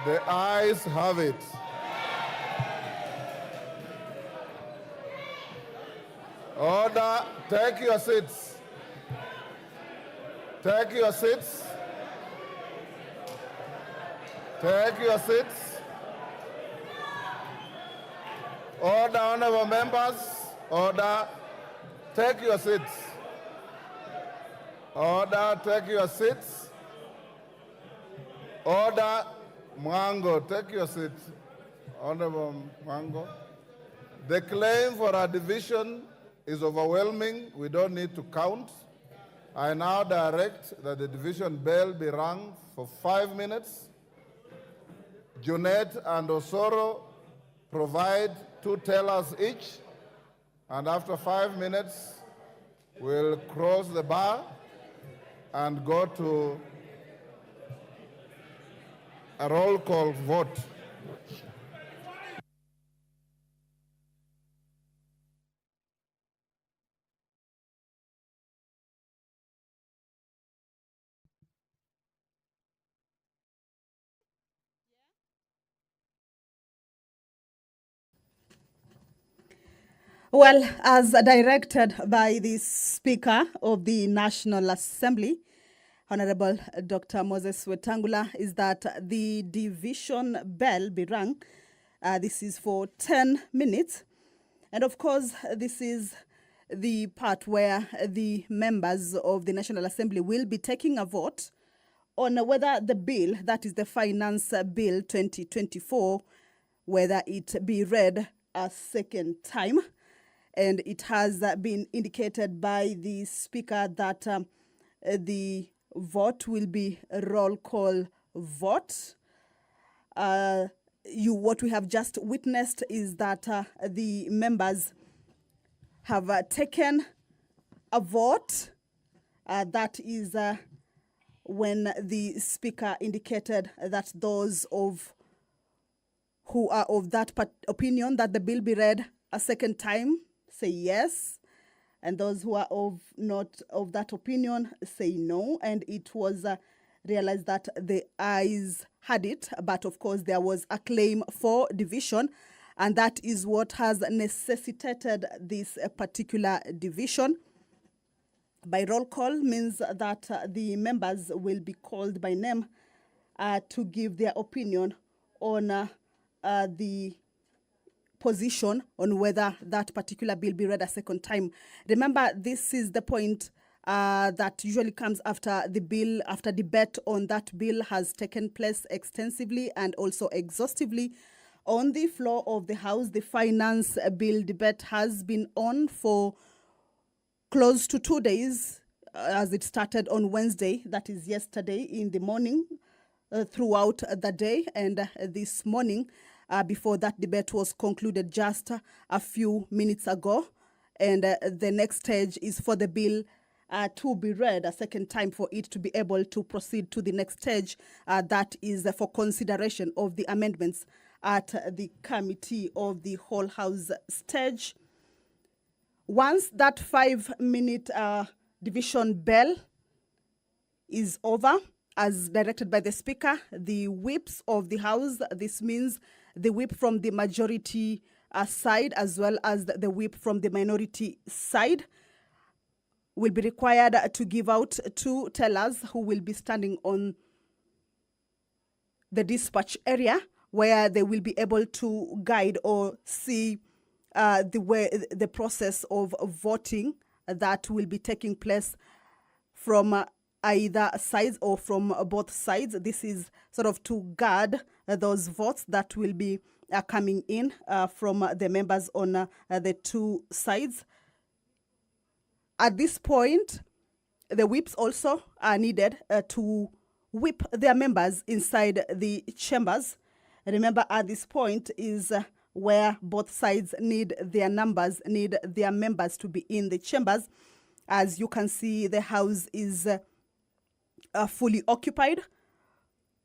The ayes have it. Order, take your seats. Take your seats. Take your seats. Order, honorable members. Order, take your seats. Order, take your seats. Order, Mwango, take your seat. Honorable Mwango. The claim for a division is overwhelming. We don't need to count. I now direct that the division bell be rung for 5 minutes. Junet and Osoro provide 2 tellers each, and after 5 minutes, we'll cross the bar and go to a roll call vote. Well, as directed by the Speaker of the National Assembly, Honorable Dr. Moses Wetangula, is that the division bell be rung. This is for 10 minutes. And of course, this is the part where the members of the National Assembly will be taking a vote on whether the bill, that is the Finance Bill 2024, whether it be read a second time. And it has been indicated by the Speaker that the vote will be a roll call vote. What we have just witnessed is that the members have taken a vote. That is when the Speaker indicated that those who are of that opinion that the bill be read a second time say yes, and those who are not of that opinion say no. And it was realized that the ayes had it, but of course there was a claim for division, and that is what has necessitated this particular division. By roll call means that the members will be called by name to give their opinion on the position on whether that particular bill be read a second time. Remember, this is the point that usually comes after the bill, after debate on that bill has taken place extensively and also exhaustively on the floor of the House. The finance bill debate has been on for close to 2 days, as it started on Wednesday, that is yesterday in the morning, throughout the day, and this morning, before that debate was concluded just a few minutes ago. And the next stage is for the bill to be read a second time for it to be able to proceed to the next stage. That is for consideration of the amendments at the committee of the whole House stage. Once that 5-minute division bell is over, as directed by the Speaker, the whips of the House, this means the whip from the majority side as well as the whip from the minority side, will be required to give out 2 tellers who will be standing on the dispatch area, where they will be able to guide or see the process of voting that will be taking place from either sides or from both sides. This is sort of to guard those votes that will be coming in from the members on the 2 sides. At this point, the whips also are needed to whip their members inside the chambers. Remember, at this point is where both sides need their members to be in the chambers. As you can see, the House is fully occupied,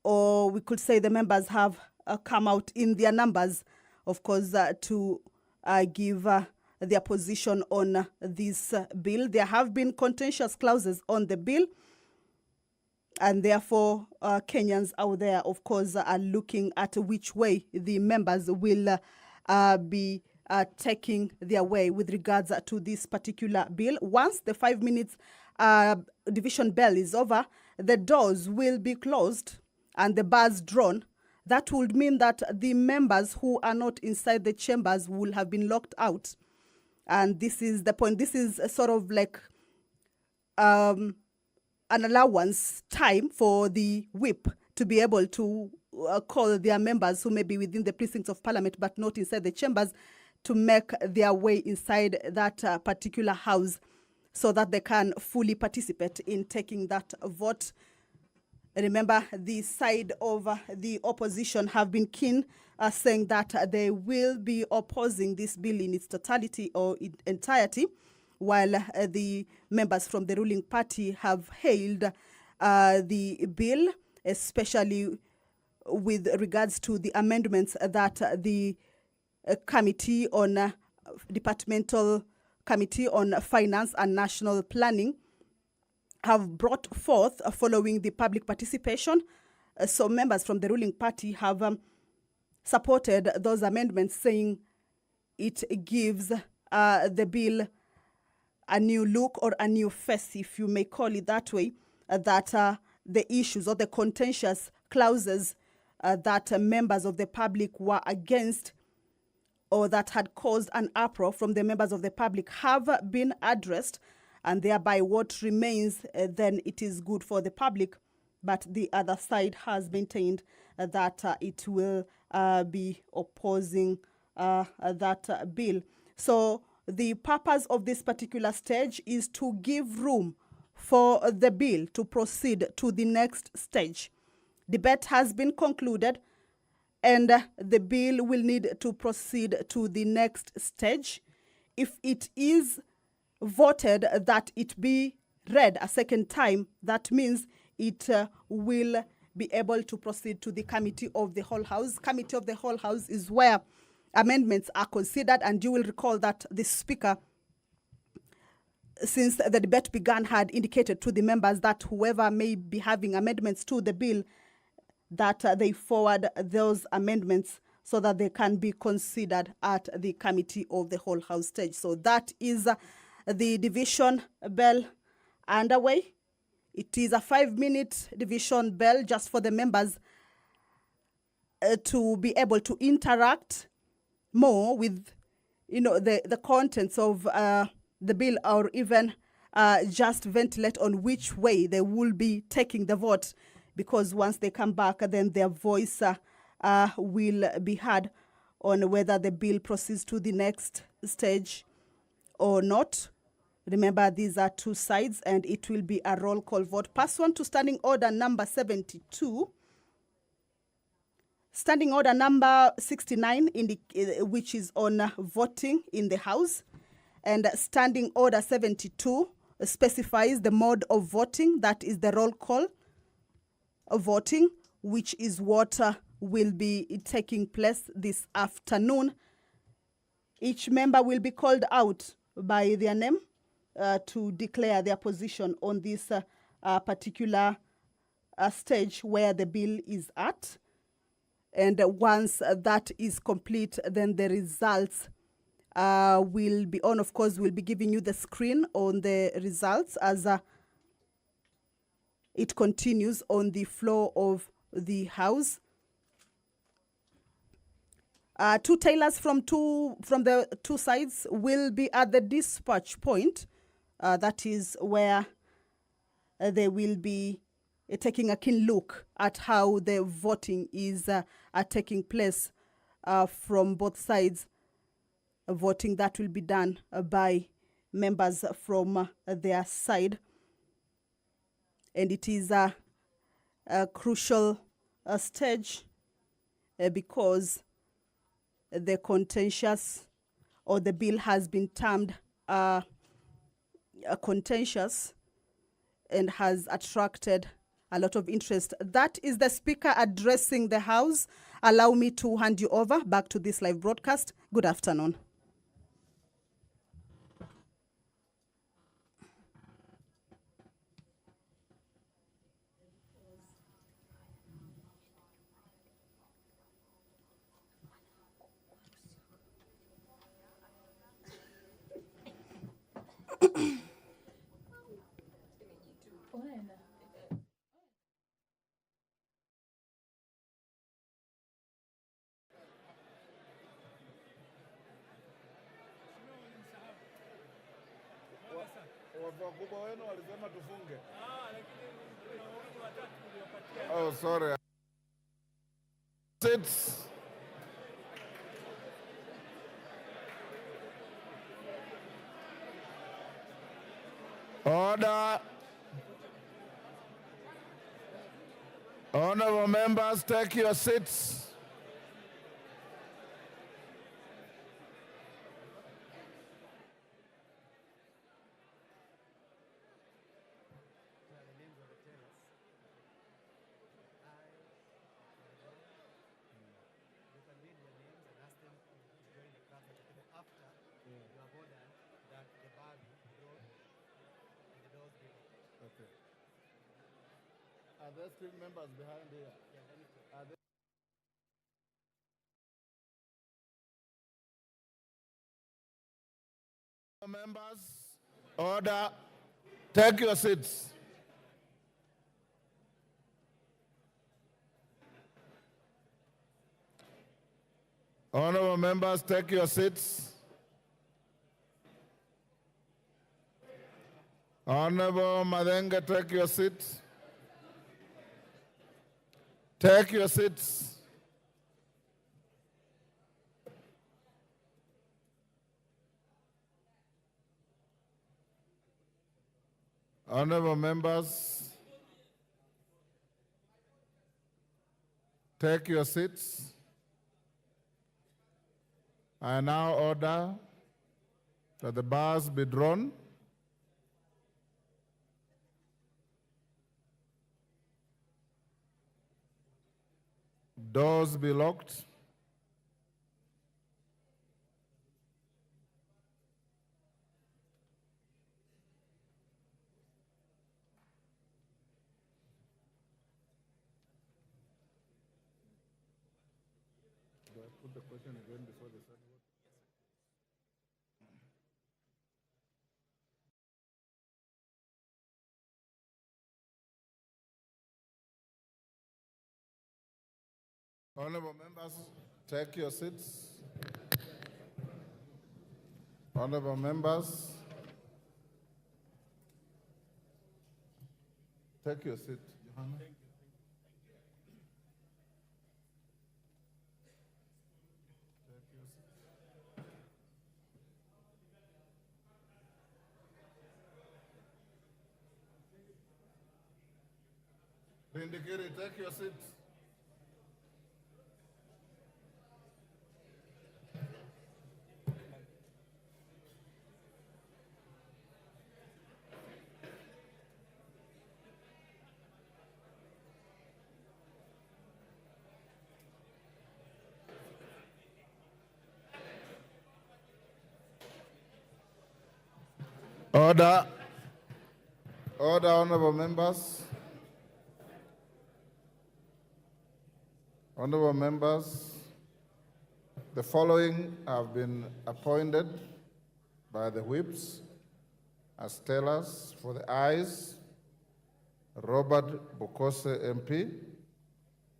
or we could say the members have come out in their numbers, of course, to give their position on this bill. There have been contentious clauses on the bill, And therefore, Kenyans out there, of course, are looking at which way the members will be taking their way with regards to this particular bill. Once the 5 minutes division bell is over, the doors will be closed and the bars drawn. That would mean that the members who are not inside the chambers will have been locked out. And this is the point. This is a sort of like an allowance time for the whip to be able to call their members who may be within the precincts of parliament but not inside the chambers to make their way inside that particular house so that they can fully participate in taking that vote. Remember, the side of the opposition have been keen, saying that they will be opposing this bill in its totality or in entirety, while the members from the ruling party have hailed the bill, especially with regards to the amendments that the committee on departmental committee on finance and national planning have brought forth following the public participation. So members from the ruling party have supported those amendments, saying it gives the bill a new look or a new face, if you may call it that way, that the issues or the contentious clauses that members of the public were against or that had caused an uproar from the members of the public have been addressed, and thereby what remains then it is good for the public. But the other side has maintained that it will be opposing that bill. So the purpose of this particular stage is to give room for the bill to proceed to the next stage. Debate has been concluded, and the bill will need to proceed to the next stage. If it is voted that it be read a second time, that means it will be able to proceed to the Committee of the Whole House. Committee of the Whole House is where amendments are considered, and you will recall that the Speaker, since the debate began, had indicated to the members that whoever may be having amendments to the bill, that they forward those amendments so that they can be considered at the Committee of the Whole House stage. So that is the division bell underway. It is a 5-minute division bell just for the members to be able to interact more with, the contents of the bill, or even just ventilate on which way they will be taking the vote, because once they come back, then their voice will be heard on whether the bill proceeds to the next stage or not. Remember, these are two sides, and it will be a roll call vote. Pursuant to Standing Order number 72, Standing Order number 69, which is on voting in the House, and Standing Order 72 specifies the mode of voting, that is the roll call of voting, which is what will be taking place this afternoon. Each member will be called out by their name to declare their position on this particular stage where the bill is at. And once that is complete, then the results will be on. Of course, we'll be giving you the screen on the results as it continues on the floor of the House. Two tailors from the two sides will be at the dispatch point. That is where they will be taking a keen look at how the voting is taking place from both sides. Voting that will be done by members from their side. And it is a crucial stage because the contentious, or the bill has been termed contentious and has attracted a lot of interest. That is the Speaker addressing the House. Allow me to hand you over back to this live broadcast. Good afternoon. Wakubwa wenu walisema tufunge. Oh, sorry. Sits. Order. Honorable members, take your seats. Are there still members behind here? Are there members? Order. Take your seats. Honorable members, take your seats. Honorable Madenge, take your seats. Take your seats. Honorable members, take your seats. I now order that the bars be drawn. Doors be locked. Do I put the question again before the start vote? Honorable members, take your seats. Honorable members, take your seat. Johanna. Vindikiri, take your seat. Order. Order, honorable members. Honorable members, the following have been appointed by the whips as tellers. For the ayes: Robert Bukose MP,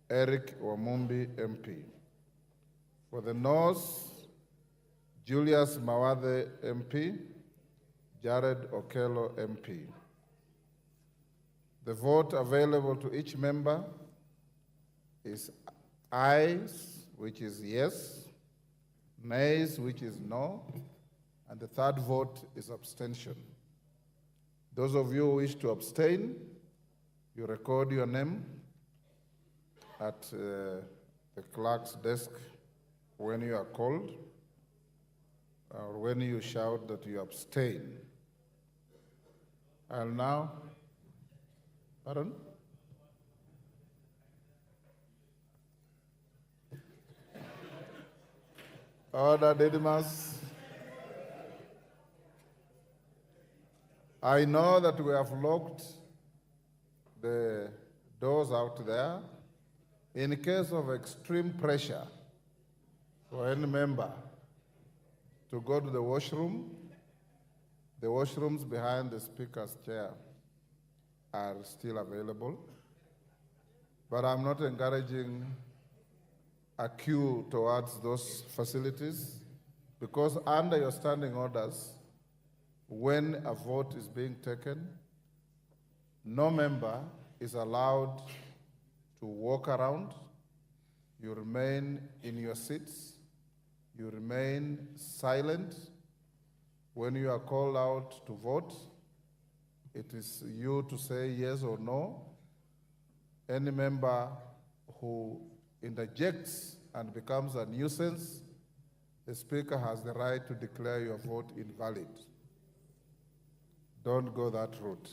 Eric Wamumbi MP. For the noes: Julius Mawathe MP, Jared Okello MP. The vote available to each member is ayes, which is yes, nays, which is no, and the third vote is abstention. Those of you who wish to abstain, you record your name at the clerk's desk when you are called, or when you shout that you abstain. I'll now, pardon? Order, Didymus. I know that we have locked the doors out there. In case of extreme pressure for any member to go to the washrooms behind the speaker's chair are still available. But I'm not encouraging a queue towards those facilities, because under your standing orders, when a vote is being taken, no member is allowed to walk around. You remain in your seats. You remain silent. When you are called out to vote, it is you to say yes or no. Any member who interjects and becomes a nuisance, the Speaker has the right to declare your vote invalid. Don't go that route.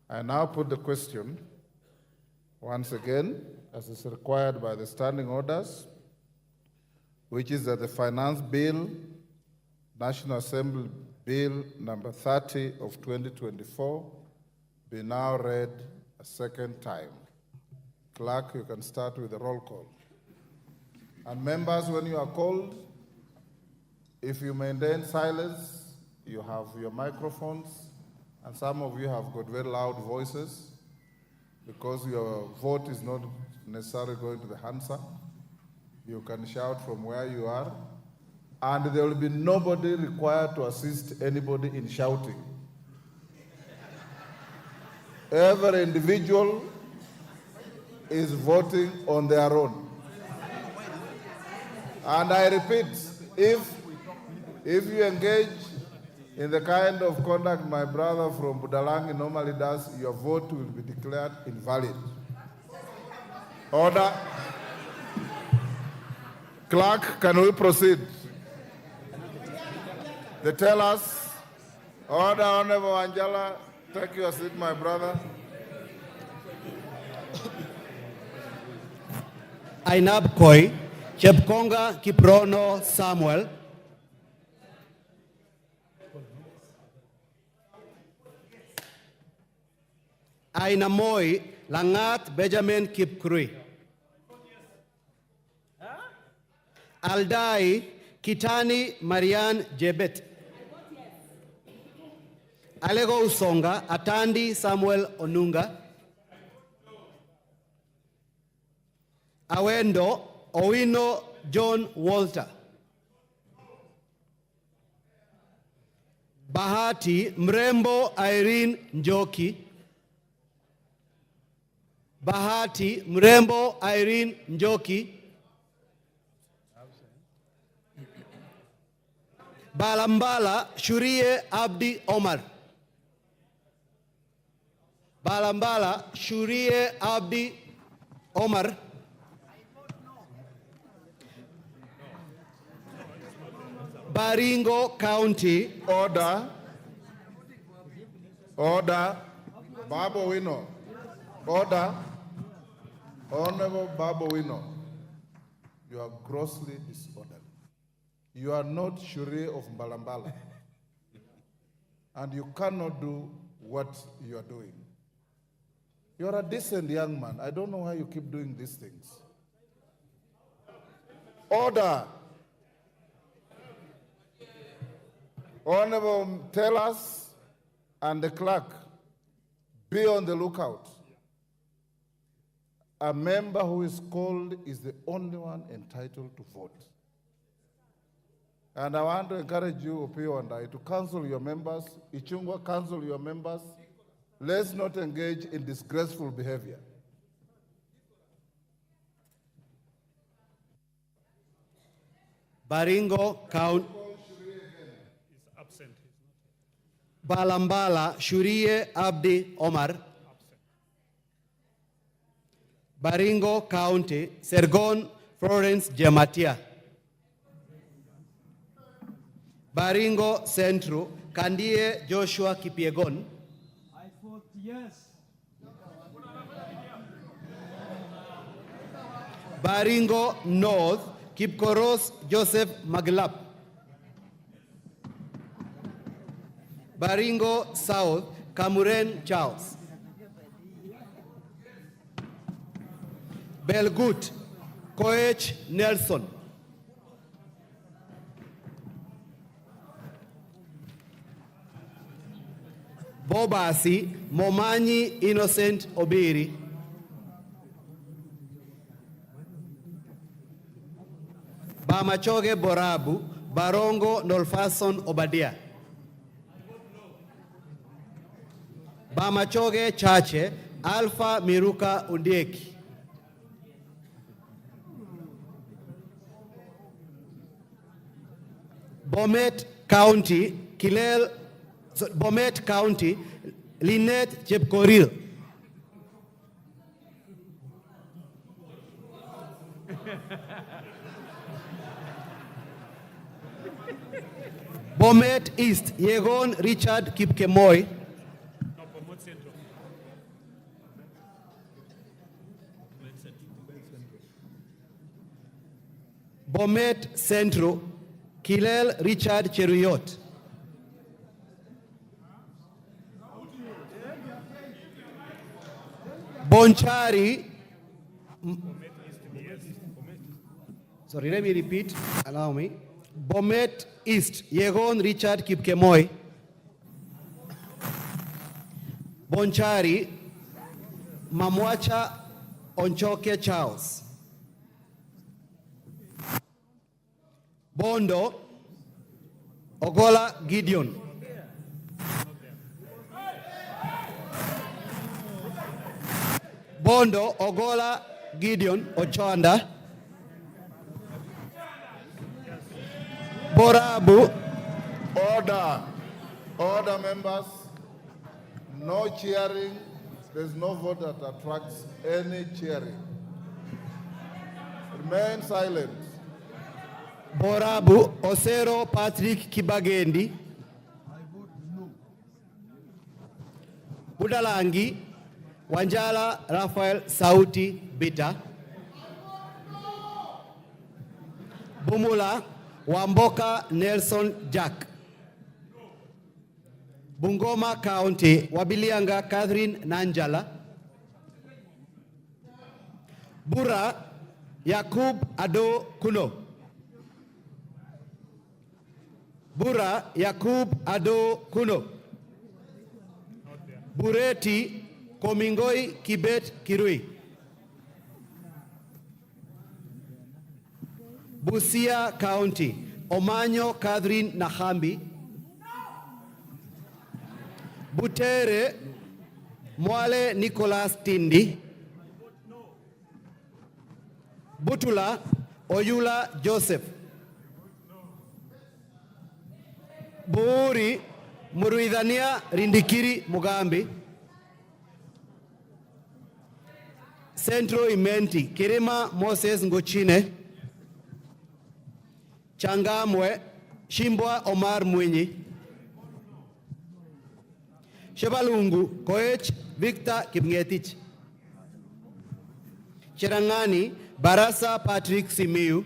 I now put the question once again, as is required by the standing orders, which is that the Finance Bill, National Assembly Bill number 30 of 2024, be now read a second time. Clerk, you can start with the roll call. And members, when you are called, if you maintain silence, you have your microphones, and some of you have got very loud voices because your vote is not necessarily going to the Hansa. You can shout from where you are, and there will be nobody required to assist anybody in shouting. Every individual is voting on their own. And I repeat, if you engage in the kind of conduct my brother from Budalangi normally does, your vote will be declared invalid. Order. Clerk, can we proceed? They tell us, order, Honorable Angela, take your seat, my brother. Ainab Koi, Chepkonga Kiprono Samuel. Ainamoi Langat Benjamin Kipkrui. Aldai Kitani Marian Jebet. Alego Usonga Atandi Samuel Onunga. Awendo Owino John Walter. Bahati Mrembo Irene Njoki. Bahati Mrembo Irene Njoki. Balambala Shurie Abdi Omar. Balambala Shurie Abdi Omar. Baringo County. Order. Order. Babu Wino. Order. Honorable Babu Wino, you are grossly disorderly. You are not Shurie of Mbalambala. And you cannot do what you are doing. You are a decent young man. I don't know why you keep doing these things. Order. Honorable Tellers and the clerk, be on the lookout. A member who is called is the only one entitled to vote. And I want to encourage you, Opio and I, to counsel your members. Ichungwa, counsel your members. Let's not engage in disgraceful behavior. Baringo Count. Balambala Shurie Abdi Omar. Baringo County, Sergon Florence Jematia. Baringo Central, Kandie Joshua Kipiegon. I vote yes. Baringo North, Kipkoros Joseph Maglap. Baringo South, Kamuren Charles. Belgut, Koech Nelson. Bobasi, Momanyi Innocent Obiri. Bamachoge Borabu, Barongo Nolfason Obadia. Bamachoge Chache, Alpha Miruka Undieki. Bomet County, Bomet County, Lynette Chepkoril. Bomet East, Yegon Richard Kipkemoy. Bomet Central, Kilel Richard Cheruyot. Bonchari, sorry, let me repeat, allow me. Bomet East, Yegon Richard Kipkemoy. Bonchari, Mamwacha Onchoke Charles. Bondo, Ogola Gideon. Bondo, Ogola Gideon Ochanda. Borabu. Order members. No cheering. There's no vote that attracts any cheering. Remain silent. Borabu Osero Patrick Kibagendi. Budalangi Wanjala Rafael Sauti Bita. Bumula Wamboka Nelson Jack. Bungoma County Wabilianga Catherine Nanjala. Bura Yakub Ado Kuno. Bura Yakub Ado Kuno. Bureti Komingoi Kibet Kirui. Busia County Omanyo Catherine Nahambi. Butere Mwale Nicholas Tindi. Butula Oyula Joseph. Buuri Muruidhania Rindikiri Mugambi. Centro Imenti Kirima Moses Ngochine. Changamwe Shimbwa Omar Mwinyi. Shebalungu Koech Victor Kipngetich. Cherangani Barasa Patrick Simiu.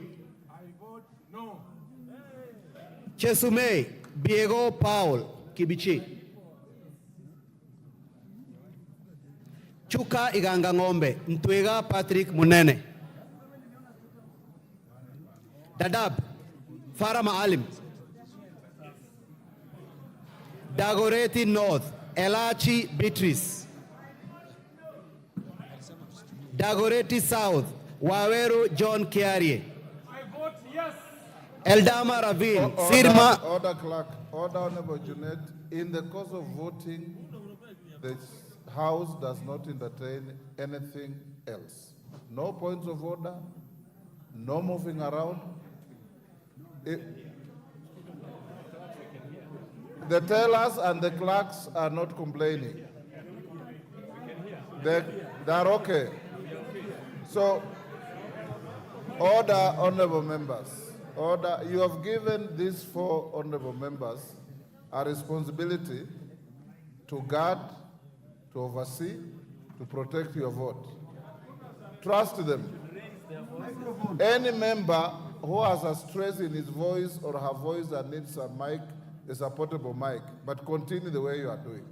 Chesumei Diego Paul Kibichi. Chuka Iganga Ngombe Ntwega Patrick Munene. Dadab Farah Maalim. Dagoretti North Elachi Beatrice. Dagoretti South Waweru John Kiarie. Eldama Ravine Sirma. Order clerk, order Honorable Junet. In the course of voting, the House does not entertain anything else. No points of order, no moving around. The tellers and the clerks are not complaining. They are okay. So, order, honorable members. Order. You have given these 4 honorable members a responsibility to guard, to oversee, to protect your vote. Trust them. Any member who has a stress in his voice or her voice that needs a mic, is a portable mic, but continue the way you are doing.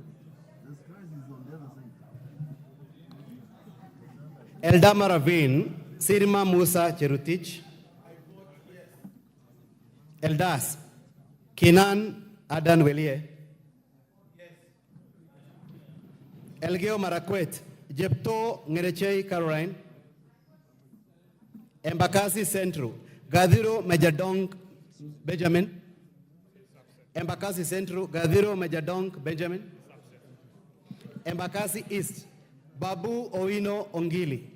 Eldama Ravine Sirma Musa Cherutich. Eldas Kinan Adan Welie. Elgeo Marakwet Jepto Ngerechei Caroline. Embakasi Central Gadiro Majadong Benjamin. Embakasi Central Gadiro Majadong Benjamin. Embakasi East, Babu Owino Ongili.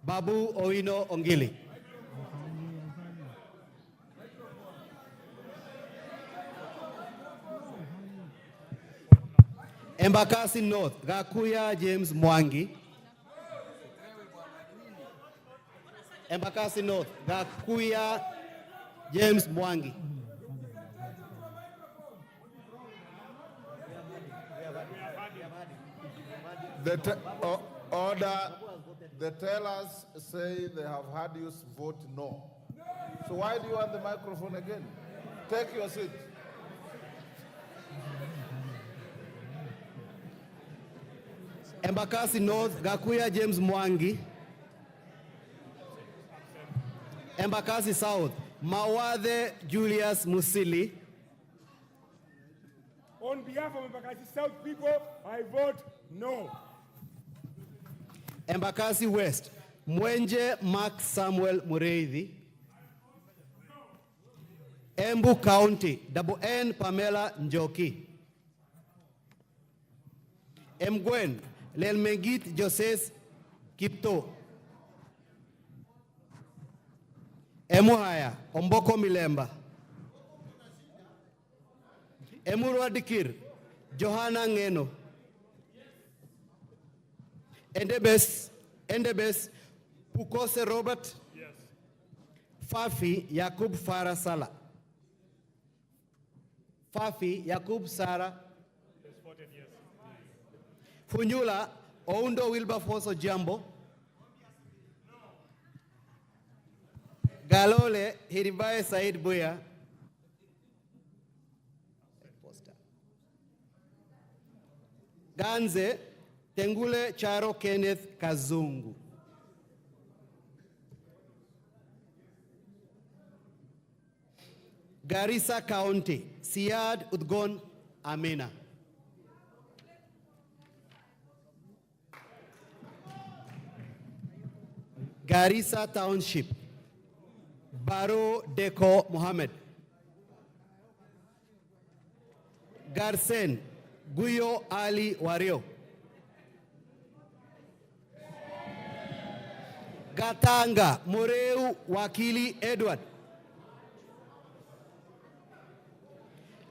Babu Owino Ongili. Embakasi North, Gakuya James Mwangi. Embakasi North, Gakuya James Mwangi. Order, the tellers say they have had you vote no. So why do you want the microphone again? Take your seat. Embakasi North, Gakuya James Mwangi. Embakasi South, Mawathe Julius Musili. On behalf of Embakasi South people, I vote no. Embakasi West, Mwenje Mark Samuel Mureithi. Embu County, Double N Pamela Njoki. Mgwen, Lelmegit Joses Kipto. Emuhaya, Omboko Milemba. Emurwa Dikir, Johanna Ngeno. Endebes, Pukose Robert. Yes. Fafi Yakub Farah Sala. Fafi Yakub Sara. Yes, 14 years. Funyula Oundo Wilberforce Jambo. Galole Hiribaye Said Buya. Ganze Tengule Charo Kenneth Kazungu. Garissa County, Siad Udgon Amina. Garissa Township, Baro Deko Mohammed. Garsen, Guyo Ali Wario. Gatanga, Moreu Wakili Edward.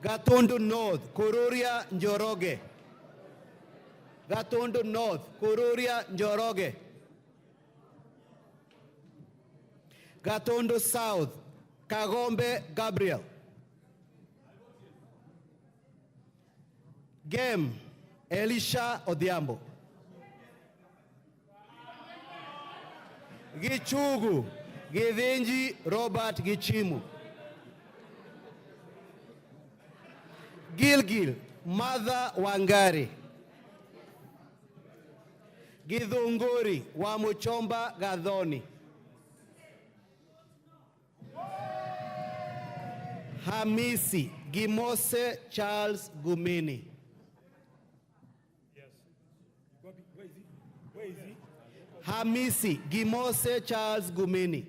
Gatundu North, Kururia Njoroge. Gatundu North, Kururia Njoroge. Gatundu South, Kagombe Gabriel. Game, Elisha Odhiambo. Gichugu, Githinji Robert Gichimu. Gilgil, Mother Wangari. Githunguri, Wamuchomba Gadhoni. Hamisi, Gimose Charles Gumini. Yes. Where is he? Hamisi, Gimose Charles Gumini.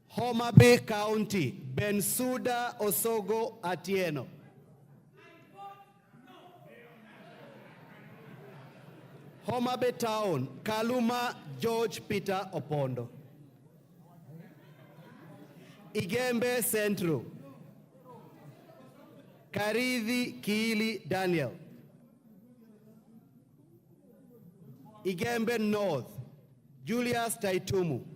Homa Bay County, Bensuda Osogo Atieno. Homa Bay Town, Kaluma George Peter Opondo. Igembe Central, Karithi Kiili Daniel. Igembe North, Julius Taitumu.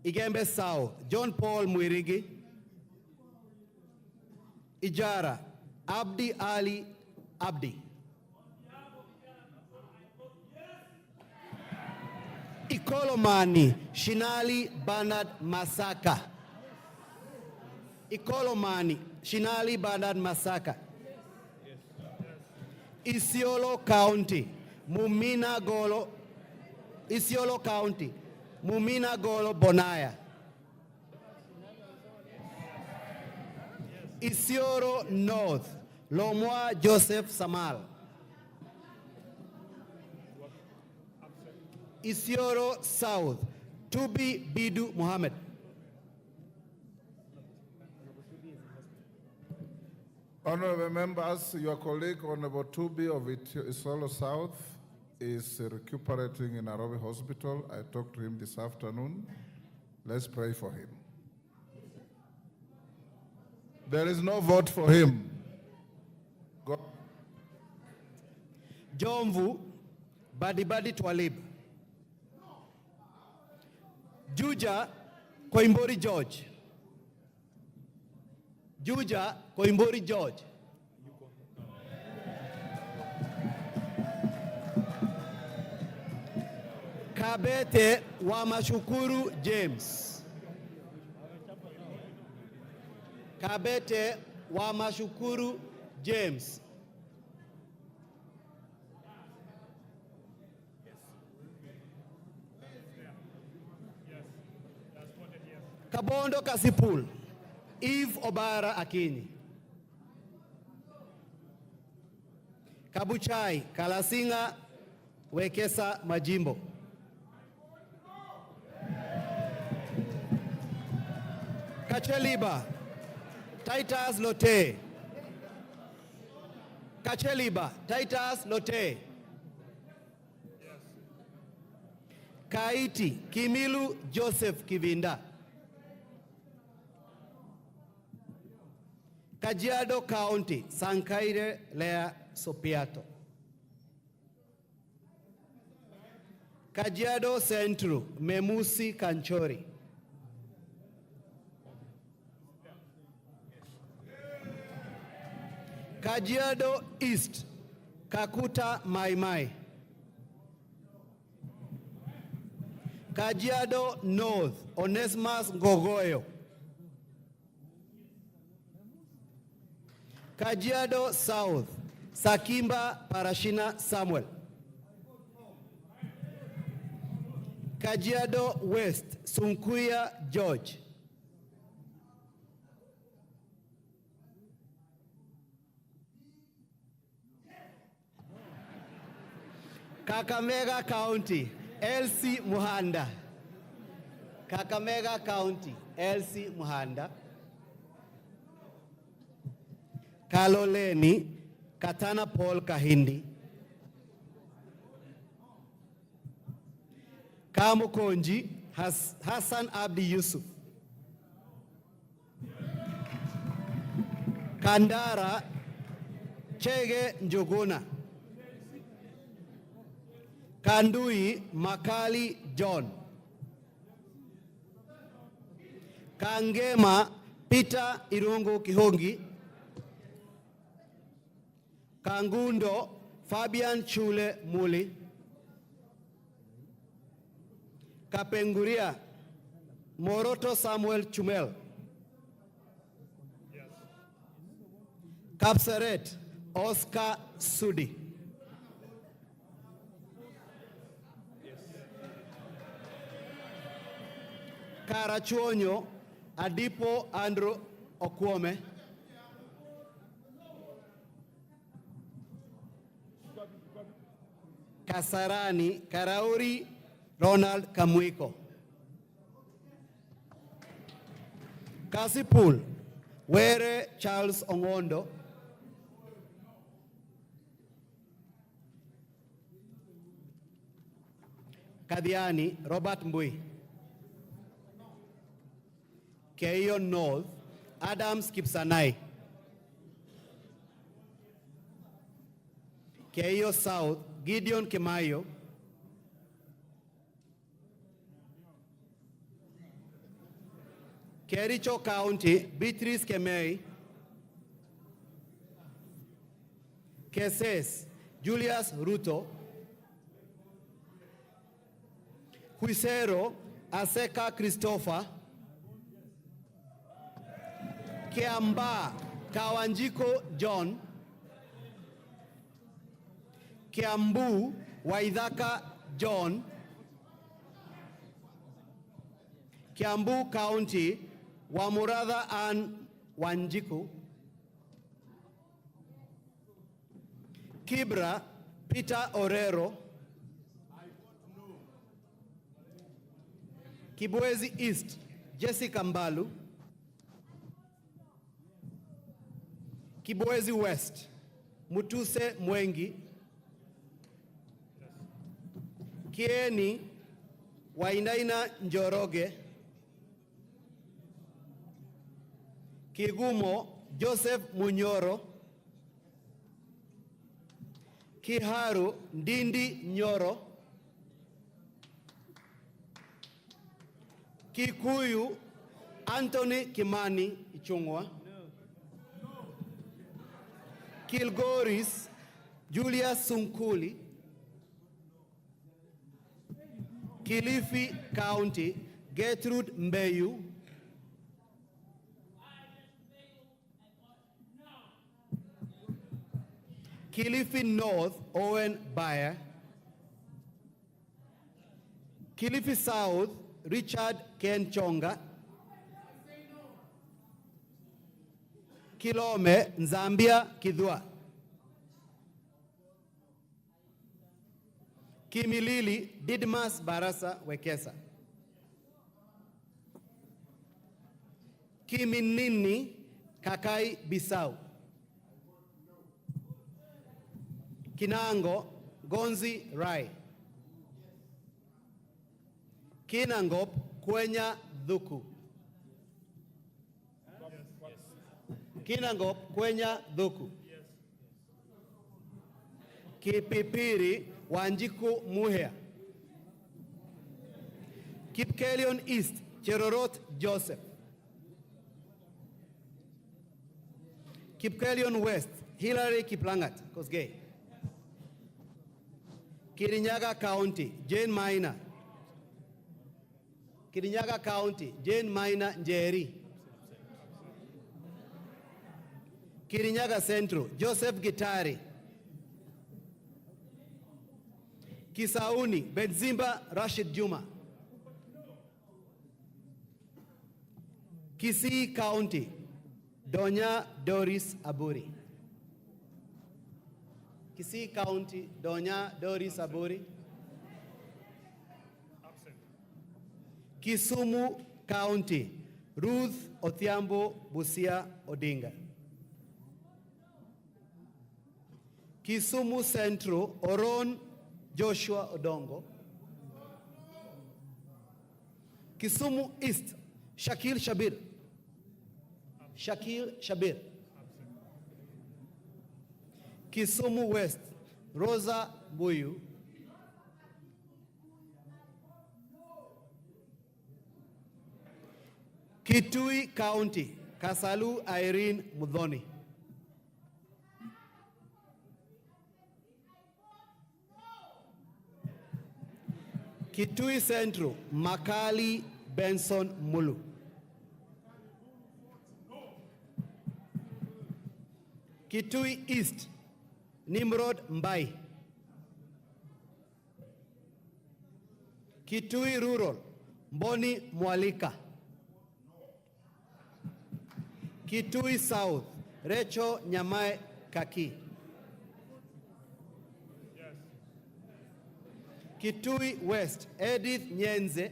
Igembe South, John Paul Mwirigi. Ijara, Abdi Ali Abdi. Ikolomani, Shinali Bernard Masaka. Ikolomani, Shinali Bernard Masaka. Isiolo County, Mumina Golo. Isiolo County, Mumina Golo Bonaya. Isiolo North, Lomwa Joseph Samal. Isiolo South, Tubi Bidu Mohammed. Honorable members, your colleague, Honorable 2B of Isolo South, is recuperating in Nairobi Hospital. I talked to him this afternoon. Let's pray for him. There is no vote for him. Go. Jomvu, Badibadi Twalib. Juja, Koimbori George. Juja, Koimbori George. Kabete Wamashukuru James. Kabete Wamashukuru James. Kabondo Kasipul. Eve Obara Akinyi. Kabuchai Kalasinga Wekesa Majimbo. Kacheliba Titus Lote. Kacheliba Titus Lote. Kaiti Kimilu Joseph Kivinda. Kajiado County, Sankaire Lea Sopiato. Kajiado Central, Memusi Kanchori. Kajiado East, Kakuta Maimai. Kajiado North, Onesmus Gogoyo. Kajiado South, Sakimba Parashina Samuel. Kajiado West, Sunkuya George. Kakamega County, Elsie Muhanda. Kakamega County, Elsie Muhanda. Kaloleni, Katana Paul Kahindi. Kamukonji, Hassan Abdi Yusuf. Kandara, Chege Njuguna. Kandui, Makali John. Kangema, Peter Irungu Kihongi. Kangundo, Fabian Chule Muli. Kapenguria, Moroto Samuel Chumel. Kapsaret, Oscar Sudi. Karachuonyo, Adipo Andrew Okwome. Kasarani, Karauri, Ronald Kamuiko. Kasipul, Were Charles Ongondo. Kadiani, Robert Mbui. Keio North, Adams Kipsanai. Keio South, Gideon Kemayo. Kericho County, Beatrice Kemei. Keses, Julius Ruto. Huisero, Aseka Christopher. Kiamba, Kawanjiko John. Kiambu, Waidhaka John. Kiambu County, Wamuradha Ann Wanjiku. Kibra, Peter Orero. Kibwezi East, Jessica Mbalu. Kibwezi West, Mutuse Mwengi, Kieni Wainaina Njoroge, Kigumo Joseph Munyoro, Kiharu Ndindi Nyoro, Kikuyu Anthony Kimani Ichungwa, Kilgoris Julius Sunkuli, Kilifi County Gertrude Mbeyu, Kilifi North Owen Bayer, Kilifi South Richard Ken Chonga, Kilome Nzambia Kidwa, Kimilili Didmas Barasa Wekesa, Kiminini Kakai Bisau, Kinango Gonzi Rai, Kinangop Kwenya Dhuku, Kinangop Kwenya Dhuku, Kipipiri Wanjiku Muhea, Kipkelion East Cherorot Joseph, Kipkelion West Hillary Kiplangat Kosgei, Kirinyaga County Jane Maina, Kirinyaga County Jane Maina Njeri, Kirinyaga Central Joseph Gitari, Kisauni Benzimba Rashid Juma, Kisii County Donya Doris Aburi, Kisii County Donya Doris Aburi, Kisumu County Ruth Othiambo Busia Odinga, Kisumu Central Oron Joshua Odongo, Kisumu East Shakil Shabir, Kisumu West Rosa Buyu, Kitui County Kasalu Irene Mudhoni, Kitui Central Makali Benson Mulu, Kitui East Nimrod Mbai, Kitui Rural Mboni Mwalika, Kitui South Recho Nyamae Kaki, Kitui West Edith Nyenze,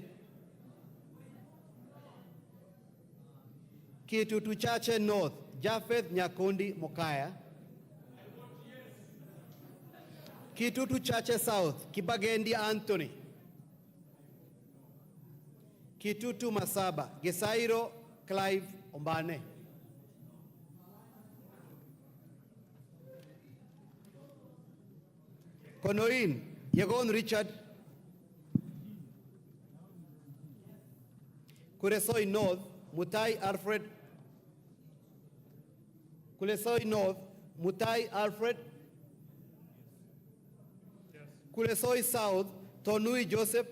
Kitutu Chache North Japheth Nyakundi Mokaya, Kitutu Chache South Kibagendi Anthony, Kitutu Masaba Gesairo Clive Ombane, Konoin Yegon Richard, Kuresoi North Mutai Alfred, Kulesoi North Mutai Alfred, Kulesoi South Tonui Joseph,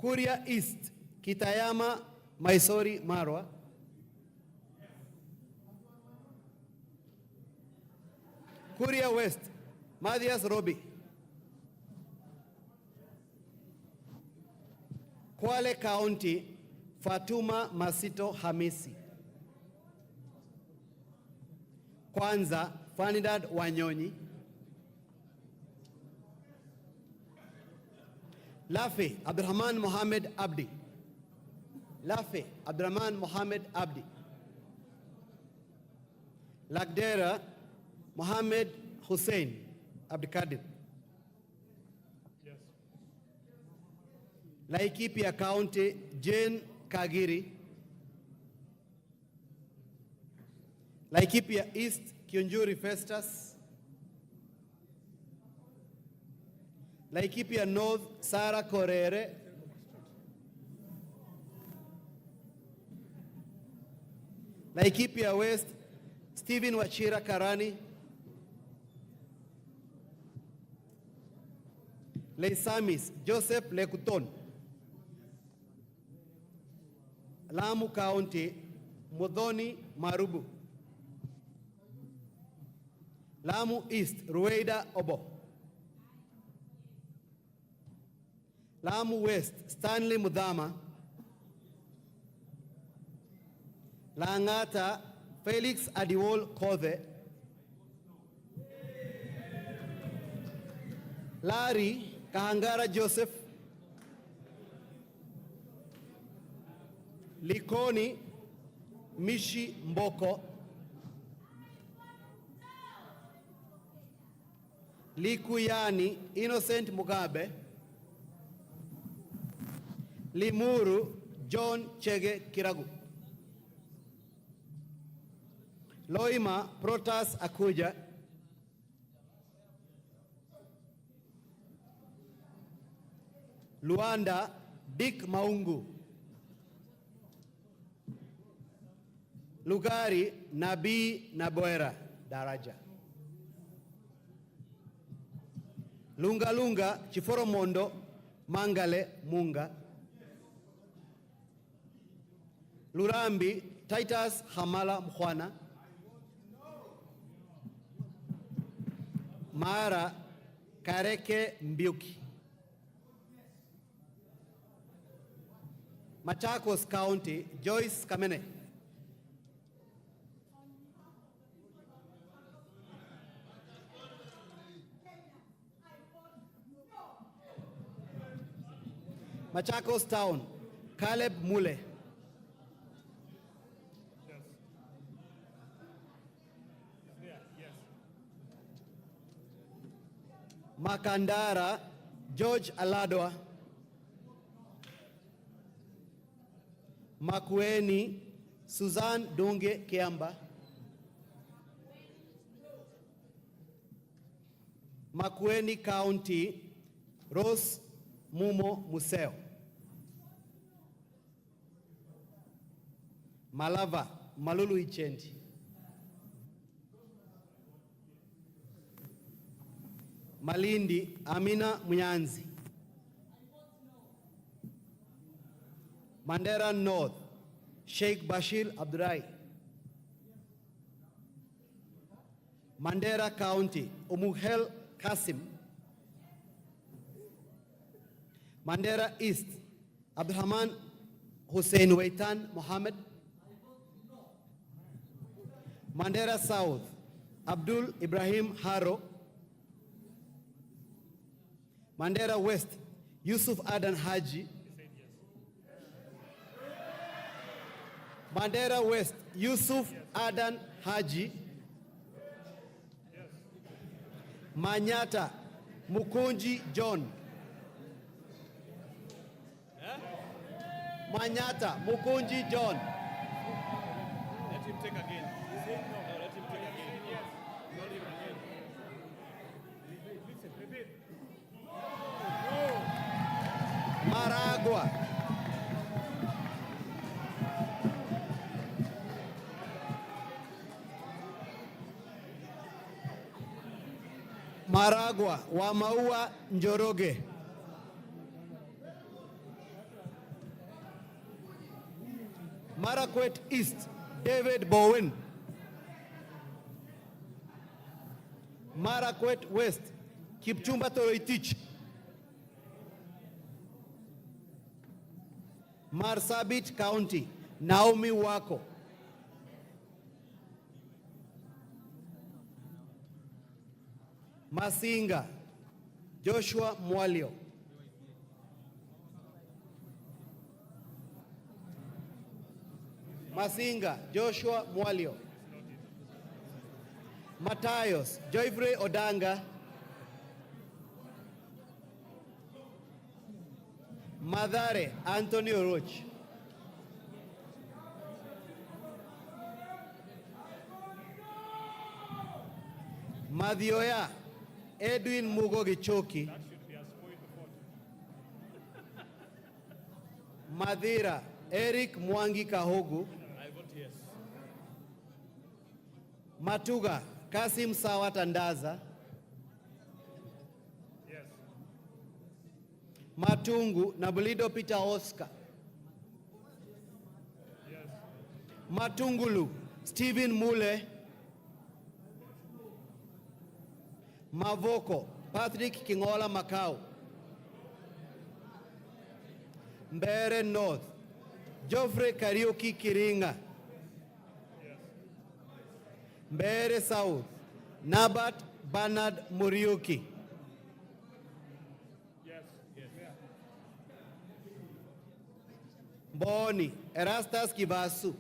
Kuria East Kitayama Maisori Marwa, Kuria West Mathias Robi, Kwale County Fatuma Masito Hamisi, Kwanza Fanidad Wanyonyi, Lafe Abdurrahman Mohamed Abdi, Lafe Abdurrahman Mohamed Abdi, Lagdera, Mohammed Hussein Abdikadir. Laikipia County, Jane Kagiri. Laikipia East, Kyunjuri Festus. Laikipia North, Sarah Korere. Laikipia West, Stephen Wachira Karani. Leisamis, Joseph Lekuton. Lamu County, Modoni Marubu. Lamu East, Rueda Obo. Lamu West, Stanley Mudama. Langata, Felix Adiwol Kothe. Lari, Kahangara Joseph. Likoni, Mishi Mboko. Likuyani, Innocent Mugabe. Limuru, John Chege Kiragu. Loima, Protas Akuja. Luanda, Dick Maungu. Lugari, Nabi Naboera Daraja. Lunga Lunga, Chiforomondo, Mangale Munga. Lurambi, Titus Hamala Mkhwana. Mara, Kareke Mbiuki. Machakos County, Joyce Kamene. Machakos Town, Caleb Mule. Makandara, George Aladwa. Makueni, Suzanne Dunge Kiamba. Makueni County, Rose Mumo Museo. Malava, Malulu Ichendi. Malindi, Amina Munyanzi. Mandera North, Sheikh Bashir Abdurai. Mandera County, Umuhel Kasim. Mandera East, Abdurrahman Hussein Waitan Mohammed. Mandera South, Abdul Ibrahim Haro. Mandera West, Yusuf Adan Haji. Mandera West, Yusuf Adan Haji. Manyata, Mukunji John. Manyata, Mukunji John. Let him take again. No, let him take again. Not him again. Listen, repeat. Maragua. Maragua, Wamaua Njoroge. Marakwet East, David Bowen. Marakwet West, Kipchumba Toroitich. Marsabit County, Naomi Wako. Masinga, Joshua Mwalio. Masinga, Joshua Mwalio. Matayos, Joyfrey Odanga, Madare, Antonio Roach. Madioya, Edwin Mugo Gichoki. Madira, Eric Mwangi Kahogu. I vote yes. Matuga, Kasim Sawa Tandaza. Yes. Matungu, Nabulido Peter Oscar. Yes. Matungulu, Stephen Mule. Mavoko, Patrick Kingola Macau. Mbere North, Geoffrey Kariuki Kiringa. Yes. Mbere South, Nabat Bernard Muriuki. Yes. Yes. Boni, Erastus Kibasu.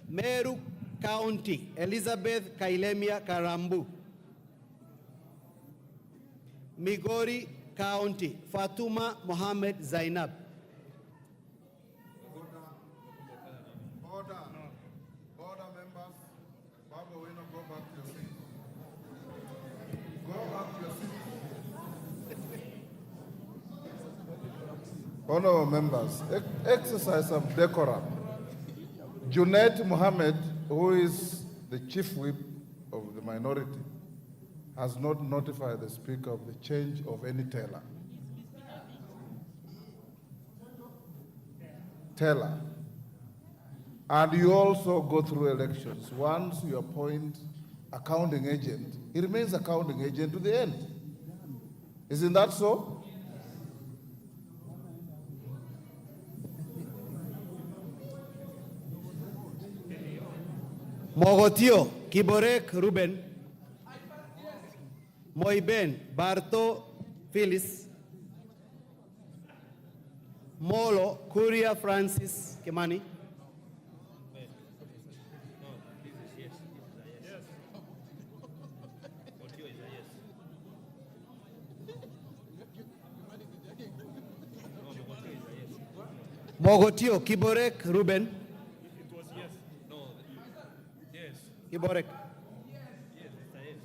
Meru County, Elizabeth Kailemia Karambu. Migori County, Fatuma Mohammed Zainab. Order. Order, members. Baba, we not go back to your seat. Go back to your seat. Honorable members, exercise some decorum. Junaid Mohammed, who is the chief whip of the minority, has not notified the Speaker of the change of any teller. Teller. And you also go through elections. Once you appoint accounting agent, he remains accounting agent to the end. Isn't that so? Mogotio, Kiborek Ruben. Moiben, Barto Phyllis. Molo, Kuria Francis Kimani. Mogotio, Kiborek Ruben. It was yes. No. Yes. Kiborek. Yes, Mr. Yes.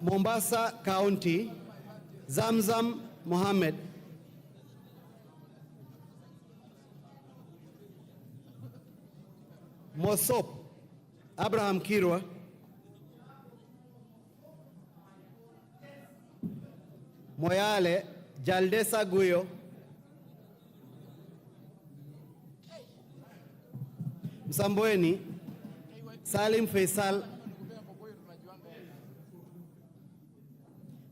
Mombasa County, Zamzam Mohammed. Mosop, Abraham Kirwa. Moyale, Jaldesa Guyo. Msambweni, Salim Faisal.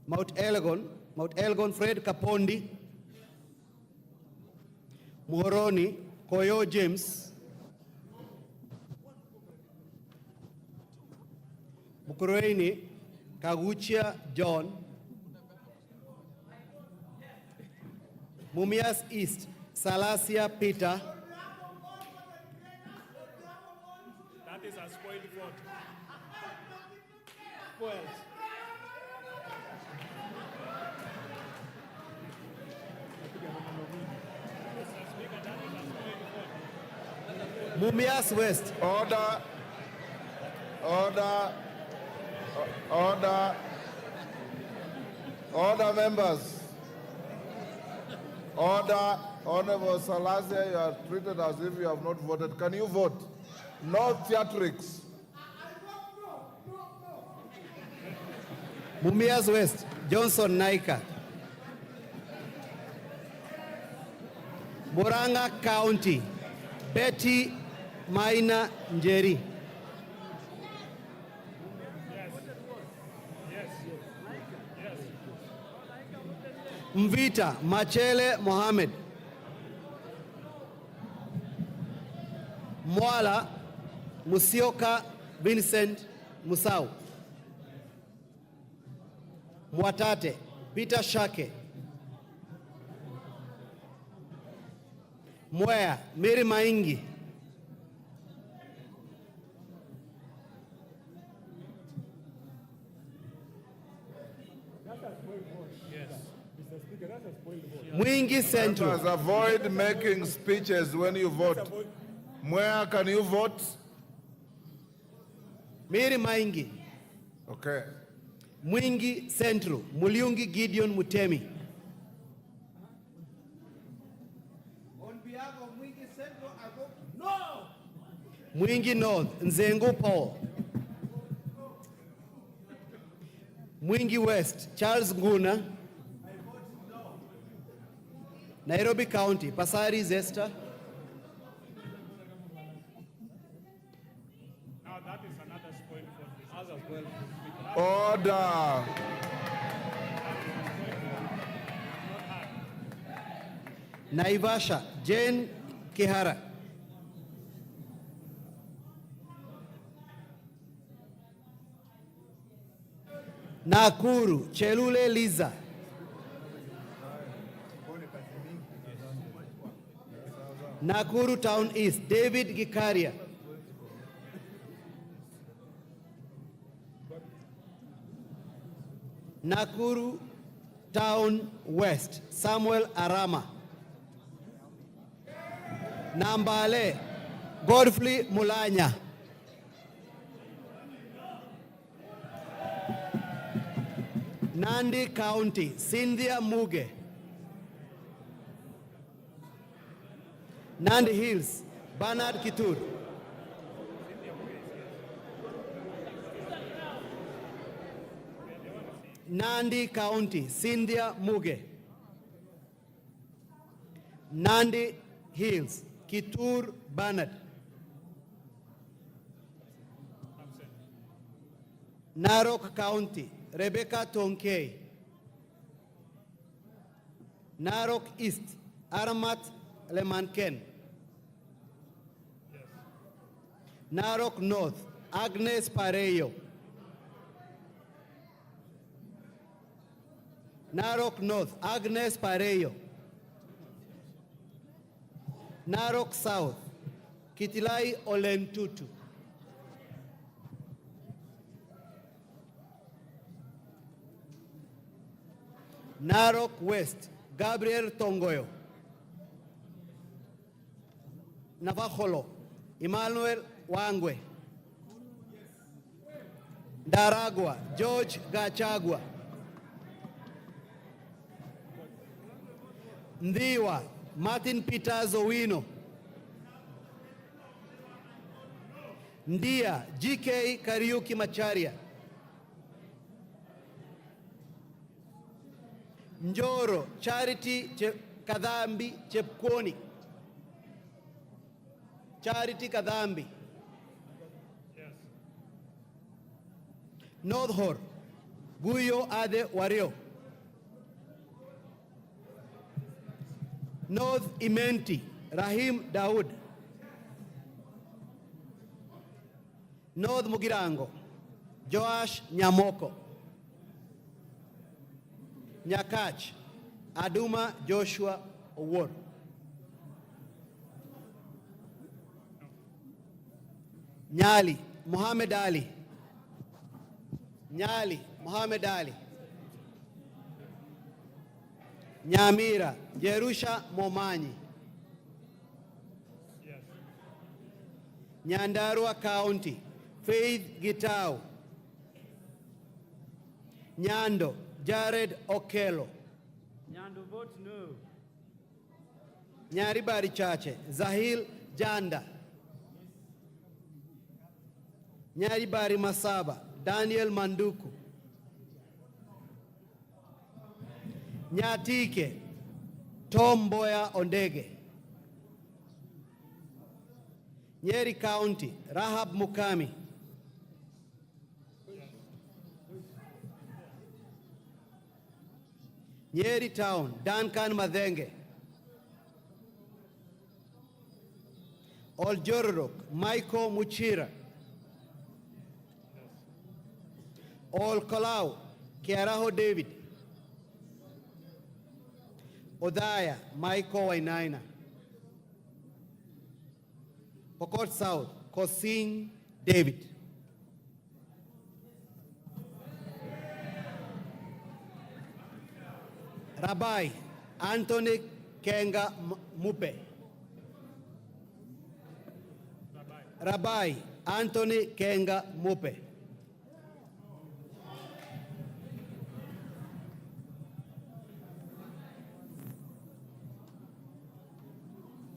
Mount Elgon, Fred Kapondi. Muhoroni, Koyo James. Mukurweini, Kaguchia John. Mumias East, Salasia Peter. That is a spoiled vote. Spoiled. Mumias West. Order. Order. Order. Order, members. Order. Honorable Salasia, you are treated as if you have not voted. Can you vote? No theatrics. Mumias West, Johnson Naika. Murang'a County, Betty Maina Njeri. Mvita Machele Mohammed. Mwala Musioka Vincent Musau. Mwatate Peter Shake. Mwea, Mary Maingi. Mwingi Central. Members, avoid making speeches when you vote. Where can you vote? Mary Maingi. Okay. Mwingi Central. Muliungi Gideon Mutemi. On behalf of Mwingi Central, I vote no. Mwingi North, Nzengo Paul. Mwingi West, Charles Nguna. Nairobi County, Pasari Zesta. Now that is another spoil for this. As well. Order. Naivasha, Jane Kihara. Nakuru, Chelule Liza. Nakuru Town East, David Gikaria. Nakuru Town West, Samuel Arama. Nambale, Godfrey Mulanya. Nandi County, Cynthia Muge. Nandi Hills, Bernard Kitur. Nandi County, Cynthia Muge. Nandi Hills, Kitur Bernard. Narok County, Rebecca Tonkei. Narok East, Aramat Lemanken. Narok North, Agnes Pareyo. Narok North, Agnes Pareyo. Narok South, Kitilai Olentutu. Narok West, Gabriel Tongoyo. Navajolo, Emmanuel Wangwe. Daragwa, George Gachagua. Ndiwa, Martin Peters Owino. Ndia, GK Kariuki Macharia. Njoro, Charity Kadhambi Chepkoni. Charity Kadhambi. Yes. North Hor, Guyo Ade Wario. North Imenti, Rahim Daud. North Mugirango, Joash Nyamoko. Nyakach, Aduma Joshua Owor. Nyali, Muhammad Ali. Nyali, Muhammad Ali. Nyamira, Jerusha Momanyi. Yes. Nyandarua County, Faith Gitau. Nyando, Jared Okelo. Nyando, vote no. Nyaribari Chache, Zahil Janda. Nyaribari Masaba, Daniel Manduku. Nyatike, Tom Boya Ondege. Nyeri County, Rahab Mukami. Nyeri Town, Duncan Madenge. Oljororok, Michael Muchira. Ol Kalau, Kiaraho David. Odaya, Michael Wainaina. Pokot South, Kosing David. Rabbi Anthony Kenga Mupe. Rabbi Anthony Kenga Mupe.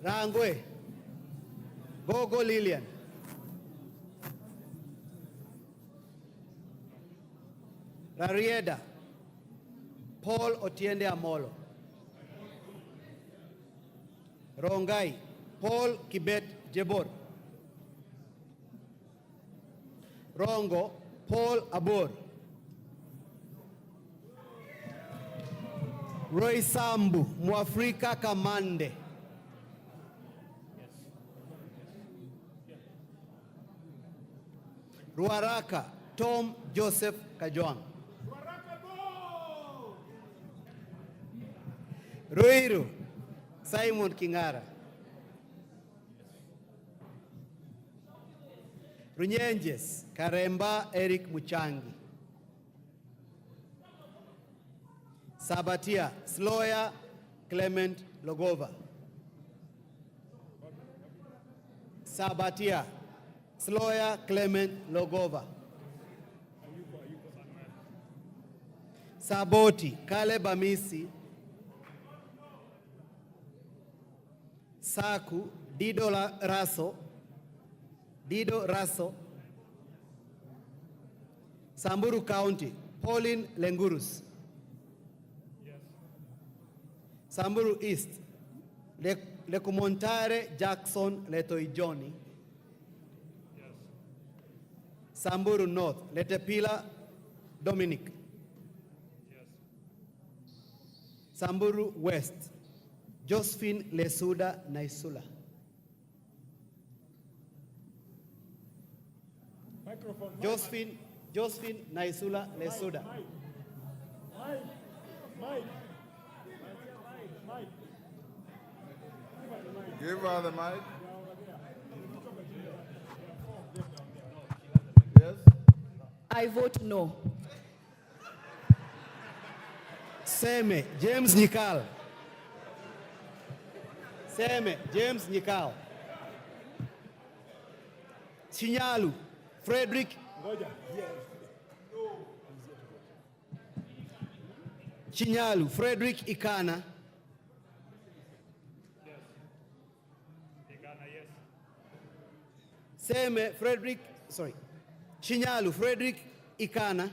Rangwe Gogo Lilian. Rarieda Paul Otiende Amolo. Rongai Paul Kibet Jebor. Rongo Paul Abor. Roy Sambu Mwafrika Kamande. Ruaraka Tom Joseph Kajwang. Ruiru Simon Kingara. Runyenjes Karemba Eric Muchangi. Sabatia Sloya Clement Logova. Sabatia Sloya Clement Logova. Saboti Caleb Amisi. Saku Dido Raso. Samburu County Pauline Lengurus. Samburu East Lekumontare Jackson Letoijoni. Samburu North Letepila Dominic. Samburu West Josephine Lesuda Naisula. Josephine Naisula Lesuda. Give her the mic. Yes. I vote no. Seme James Nikal. Seme James Nikal. Chinyalu Frederick. Chinyalu Frederick Ikana. Seme Frederick, sorry. Chinyalu Frederick Ikana.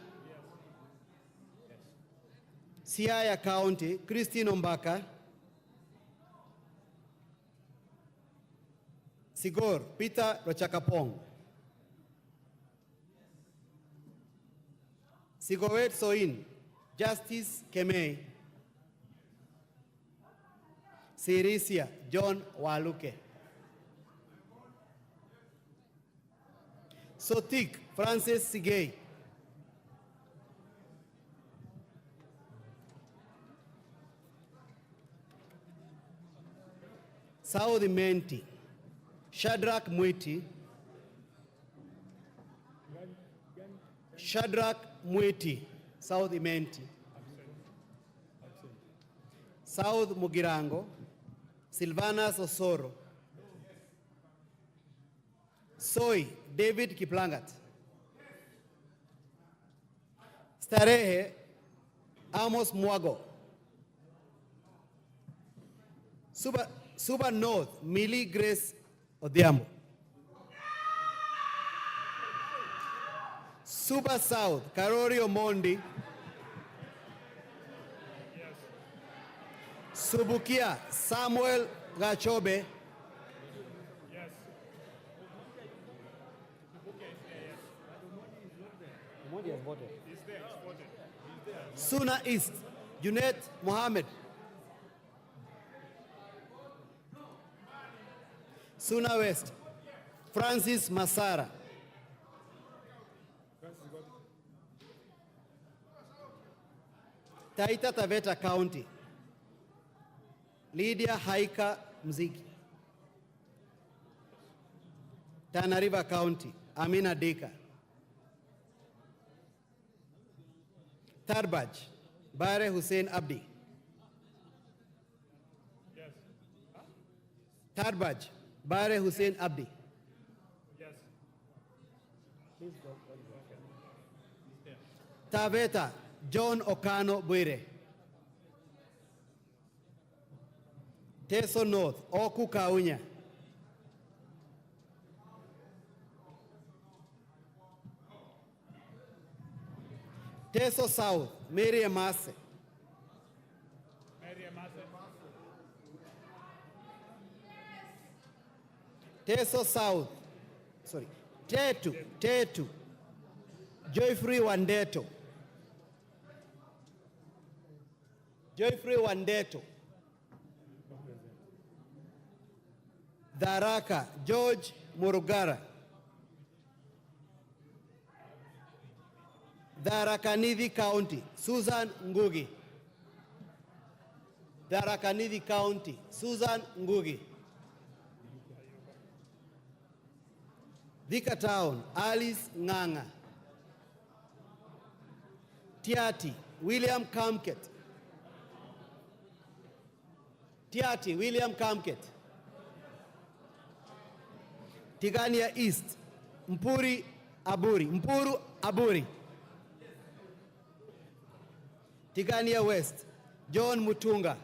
Siaya County, Christine Ombaka. Sigor, Peter Rochakapong. Sigowet Soin, Justice Kemei. Sirisia, John Waluke. Sotik, Francis Sigei. Saudi Menti, Shadrach Mwiti. Shadrach Mwiti, South Menti. South Mugirango, Silvanas Osoro. Soy, David Kiplangat. Starehe, Amos Mwago. Suba North, Millie Grace Odiamo. Suba South, Karori Omondi. Subukia, Samuel Gachobe. Suna East, Junet Mohammed. Suna West, Francis Masara. Taita Taveta County, Lydia Haika Mziki. Tana River County, Amina Dika. Tarbaj, Bare Hussein Abdi. Yes. Huh? Tarbaj, Bare Hussein Abdi. Yes. Taveta, John Okano Bwire. Teso North, Oku Kaunya. Teso South, Mary Amase. Teso South, sorry, Tetu, Joyfree Wandeto. Joyfree Wandeto. Daraka, George Murugara. Tharaka-Nithi County, Susan Ngugi. Tharaka-Nithi County, Susan Ngugi. Thika Town, Alice Nganga. Tiati, William Kamket. Tiati, William Kamket. Tigania East, Mpuru Aburi. Tigania West, John Mutunga.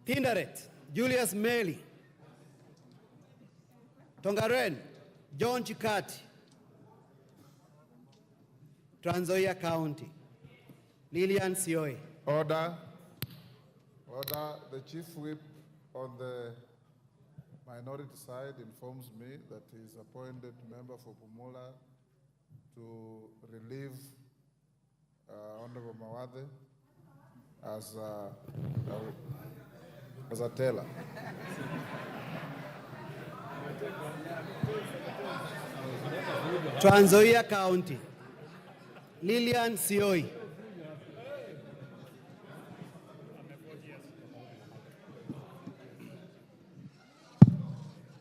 Tinderet, Julius Meli. Tongaren, John Chikati. Trans Nzoia County, Lillian Sioe. Order. Order. The Chief Whip on the minority side informs me that he is appointed member for Pumula to relieve Honorable Mawade as a teller. Trans Nzoia County, Lillian Sioi.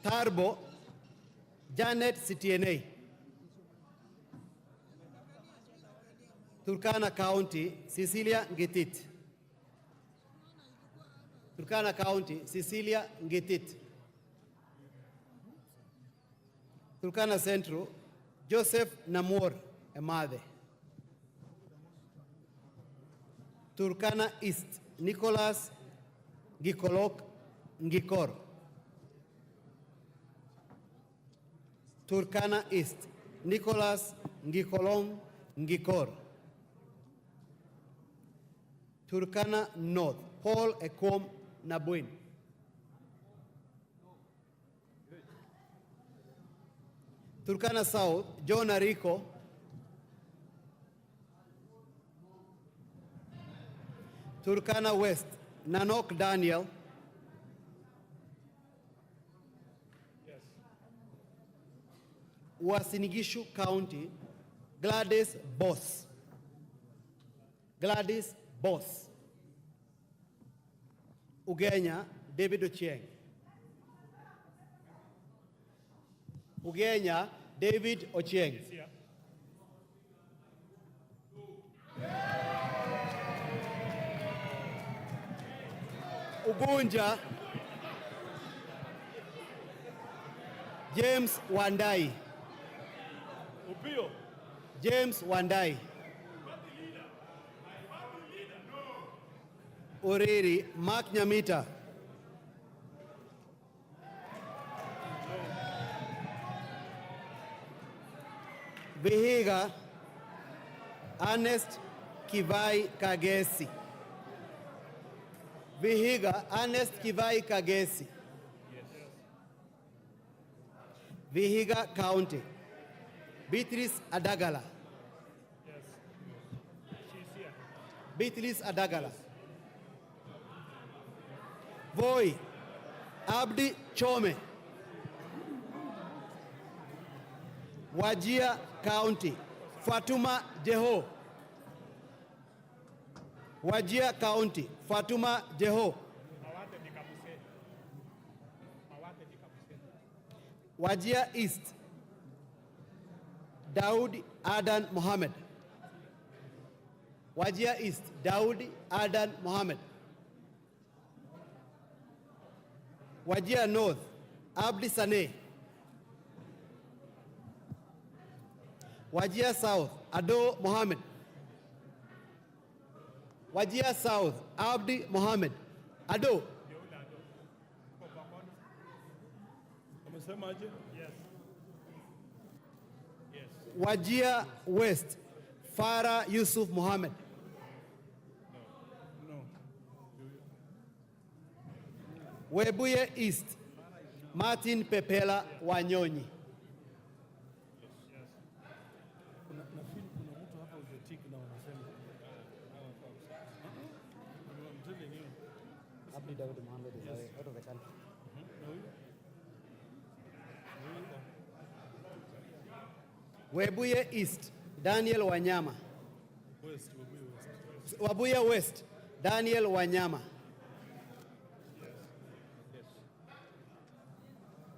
Tarbo, Janet Citiene. Turkana County, Cecilia Ngetit. Turkana County, Cecilia Ngetit. Turkana Central, Joseph Namor Emade. Turkana East, Nicholas Gikolok Ngikor. Turkana East, Nicholas Ngikolong Ngikor. Turkana North, Paul Ekom Nabuin. Turkana South, John Ariko. Turkana West, Nanok Daniel. Wasinigishu County, Gladys Boss. Gladys Boss. Ugenya, David Ochieng. Ugenya, David Ochieng. Ugunja, James Wandai. James Wandai. Oriri, Mark Nyamita. Vihiga, Ernest Kivai Kagesi. Vihiga, Ernest Kivai Kagesi. Vihiga County, Beatrice Adagala. Beatrice Adagala. Voi, Abdi Chome. Wajir County, Fatuma Jeho. Wajir County, Fatuma Jeho. Wajir East, Daud Adan Mohammed. Wajir East, Daud Adan Mohammed. Wajir North, Abdi Saneh. Wajir South, Ado Mohammed. Wajir South, Abdi Mohammed. Ado. Yes. Yes. Wajir West, Farah Yusuf Mohammed. No. Webuye East, Martin Pepela Wanyonyi. Abdi Daud Mohammed is out of the country. Webuye East, Daniel Wanyama. Webuye West, Daniel Wanyama.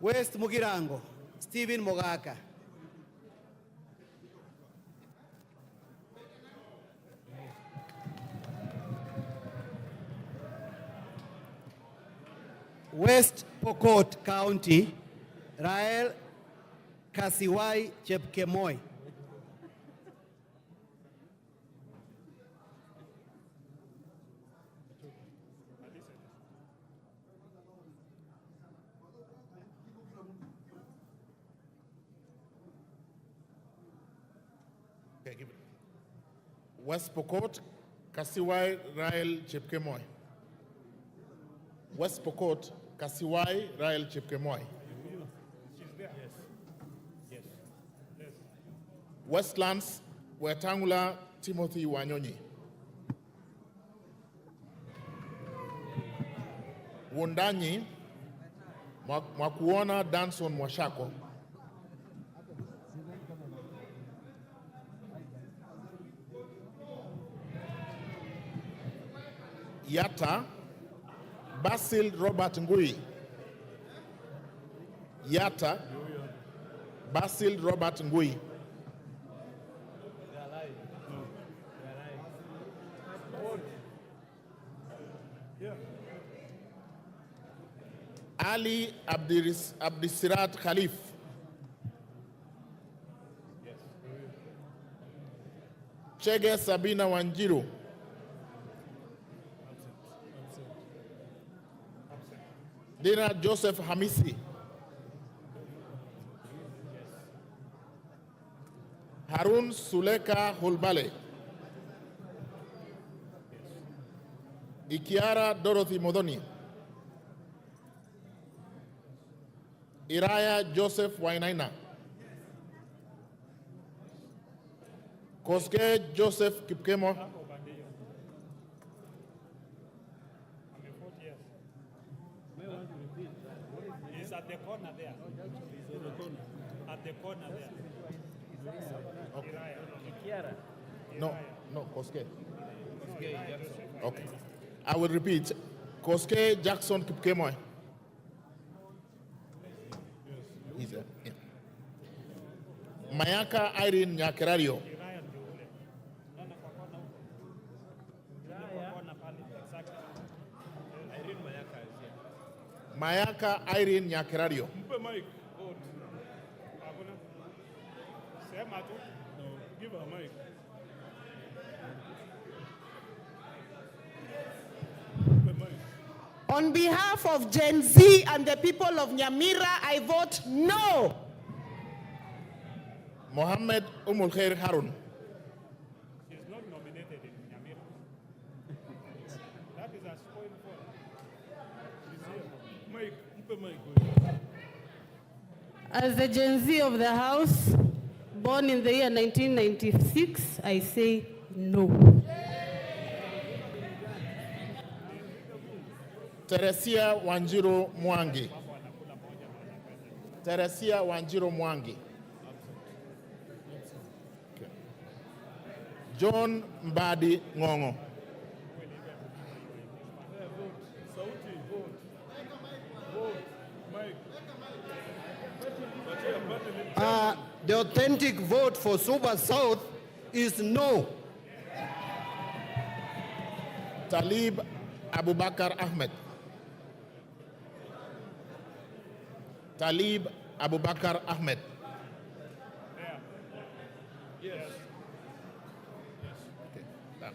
West Mugirango, Stephen Mogaka. West Pokot County, Rael Kasiwai Chepkemoi. Okay, give it. West Pokot, Kasiwai Rael Chepkemoi. West Pokot, Kasiwai Rael Chepkemoi. Westlands, Wetangula Timothy Wanyonyi. Wundanyi, Mwakuona Danson Mwashako. Yata, Basil Robert Ngui. Yata, Basil Robert Ngui. Ali Abdisirat Khalif. Chege Sabina Wanjiru. Dina Joseph Hamisi. Harun Suleka Holbale. Ikiara Dorothy Modoni. Iraya Joseph Wainaina. Koske Joseph Kipkemo. He's at the corner there. At the corner there. Okay. No, Koske. Okay. I will repeat. Koske Jackson Kipkemo. He's there. Yeah. Mayaka Irene Nyakerario. Mayaka Irene Nyakerario. Mpe mic. Vote. Abuna. Sema tu. No, give her mic. On behalf of Gen Z and the people of Nyamira, I vote no. Mohammed Umul Khair Harun. She's not nominated in Nyamira. That is a spoil for her. She's here. Mic. Mpe mic. As the Gen Z of the House, born in the year 1996, I say no. Teresia Wanjiru Mwangi. Teresia Wanjiru Mwangi. Okay. John Mbadi Ngongo. The authentic vote for Suba South is no. Talib Abubakar Ahmed. Talib Abubakar Ahmed. Yes. Okay, done.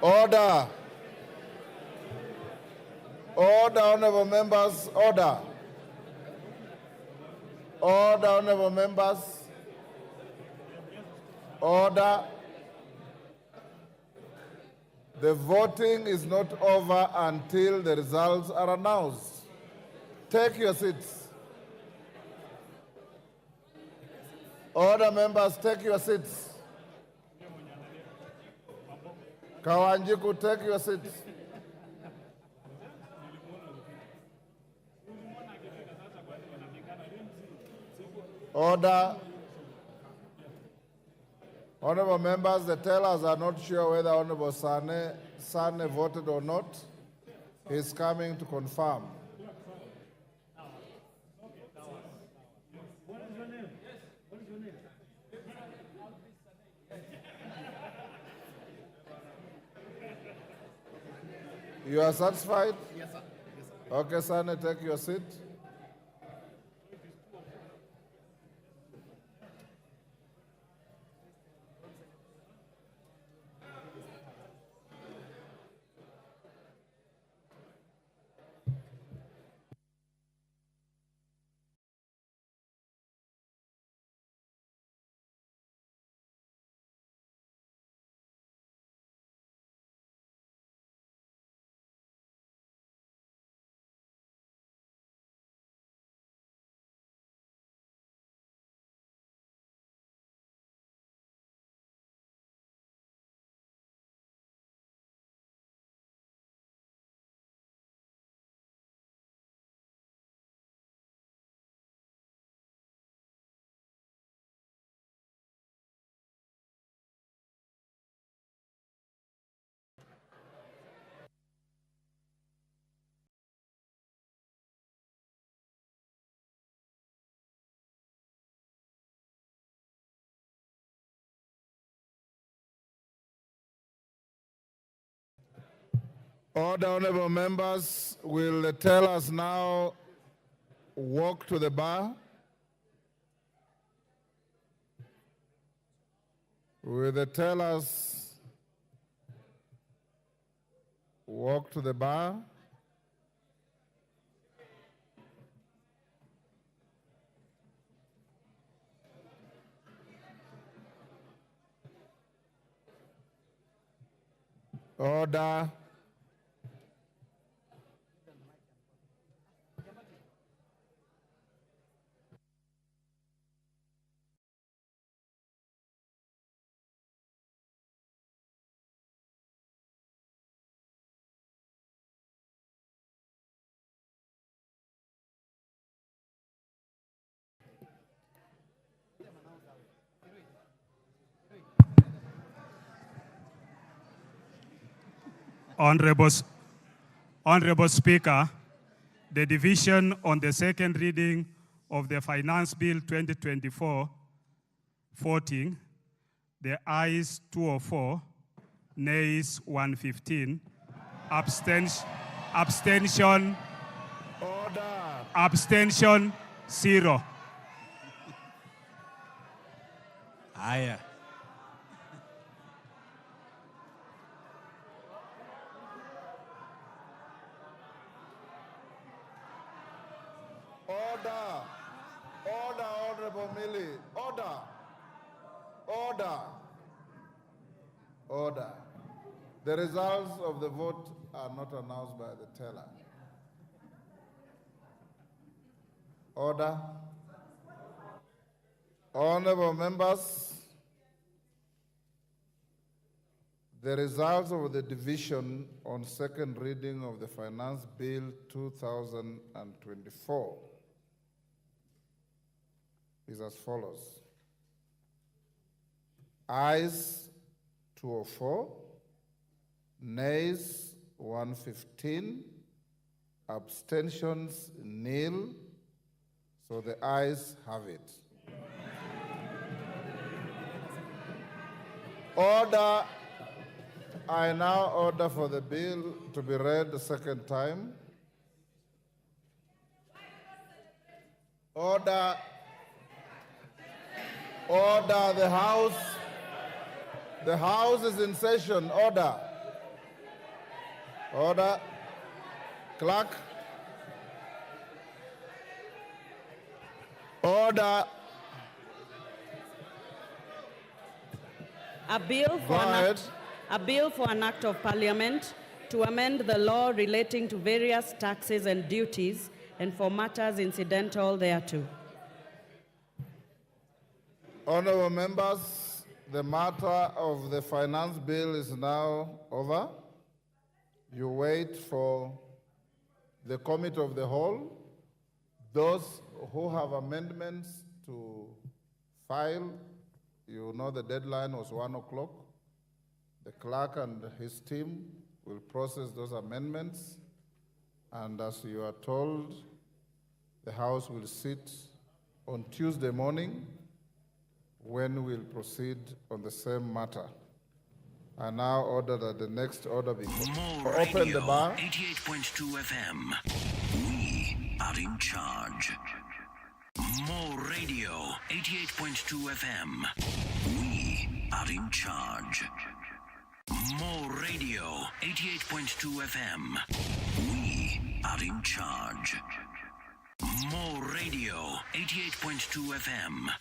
Order. Order, honorable members, order. Order, honorable members. Order. The voting is not over until the results are announced. Take your seats. Order, members, take your seats. Kawanjiku, take your seats. Order. Honorable members, the tellers are not sure whether Honorable Sane voted or not. He's coming to confirm. You are satisfied? Yes, sir. Yes, sir. Okay, Sane, take your seat. Order, honorable members, will the tellers now walk to the bar? Will the tellers walk to the bar? Order. Honorable Speaker, the division on the second reading of the Finance Bill 2024 voting, the ayes 204, nays 115, abstention, abstention 0. Haya. Order. Order, Honorable Millie. Order. Order. Order. The results of the vote are not announced by the teller. Order. Honorable members, the results of the division on second reading of the Finance Bill 2024 is as follows. Ayes 204, nays 115, abstentions nil, so the ayes have it. Order. I now order for the bill to be read the second time. Order. Order, the House. The House is in session. Order. Order. Clerk. Order. A bill for an act of parliament to amend the law relating to various taxes and duties and for matters incidental thereto. Honorable members, the matter of the finance bill is now over. You wait for the committee of the whole. Those who have amendments to file, you know the deadline was 1 o'clock. The clerk and his team will process those amendments. And as you are told, the House will sit on Tuesday morning when we'll proceed on the same matter. I now order that the next order be open the bar. 88.2 FM. We are in charge. More radio. 88.2 FM. We are in charge. More radio. 88.2 FM. We are in charge. More radio. 88.2 FM.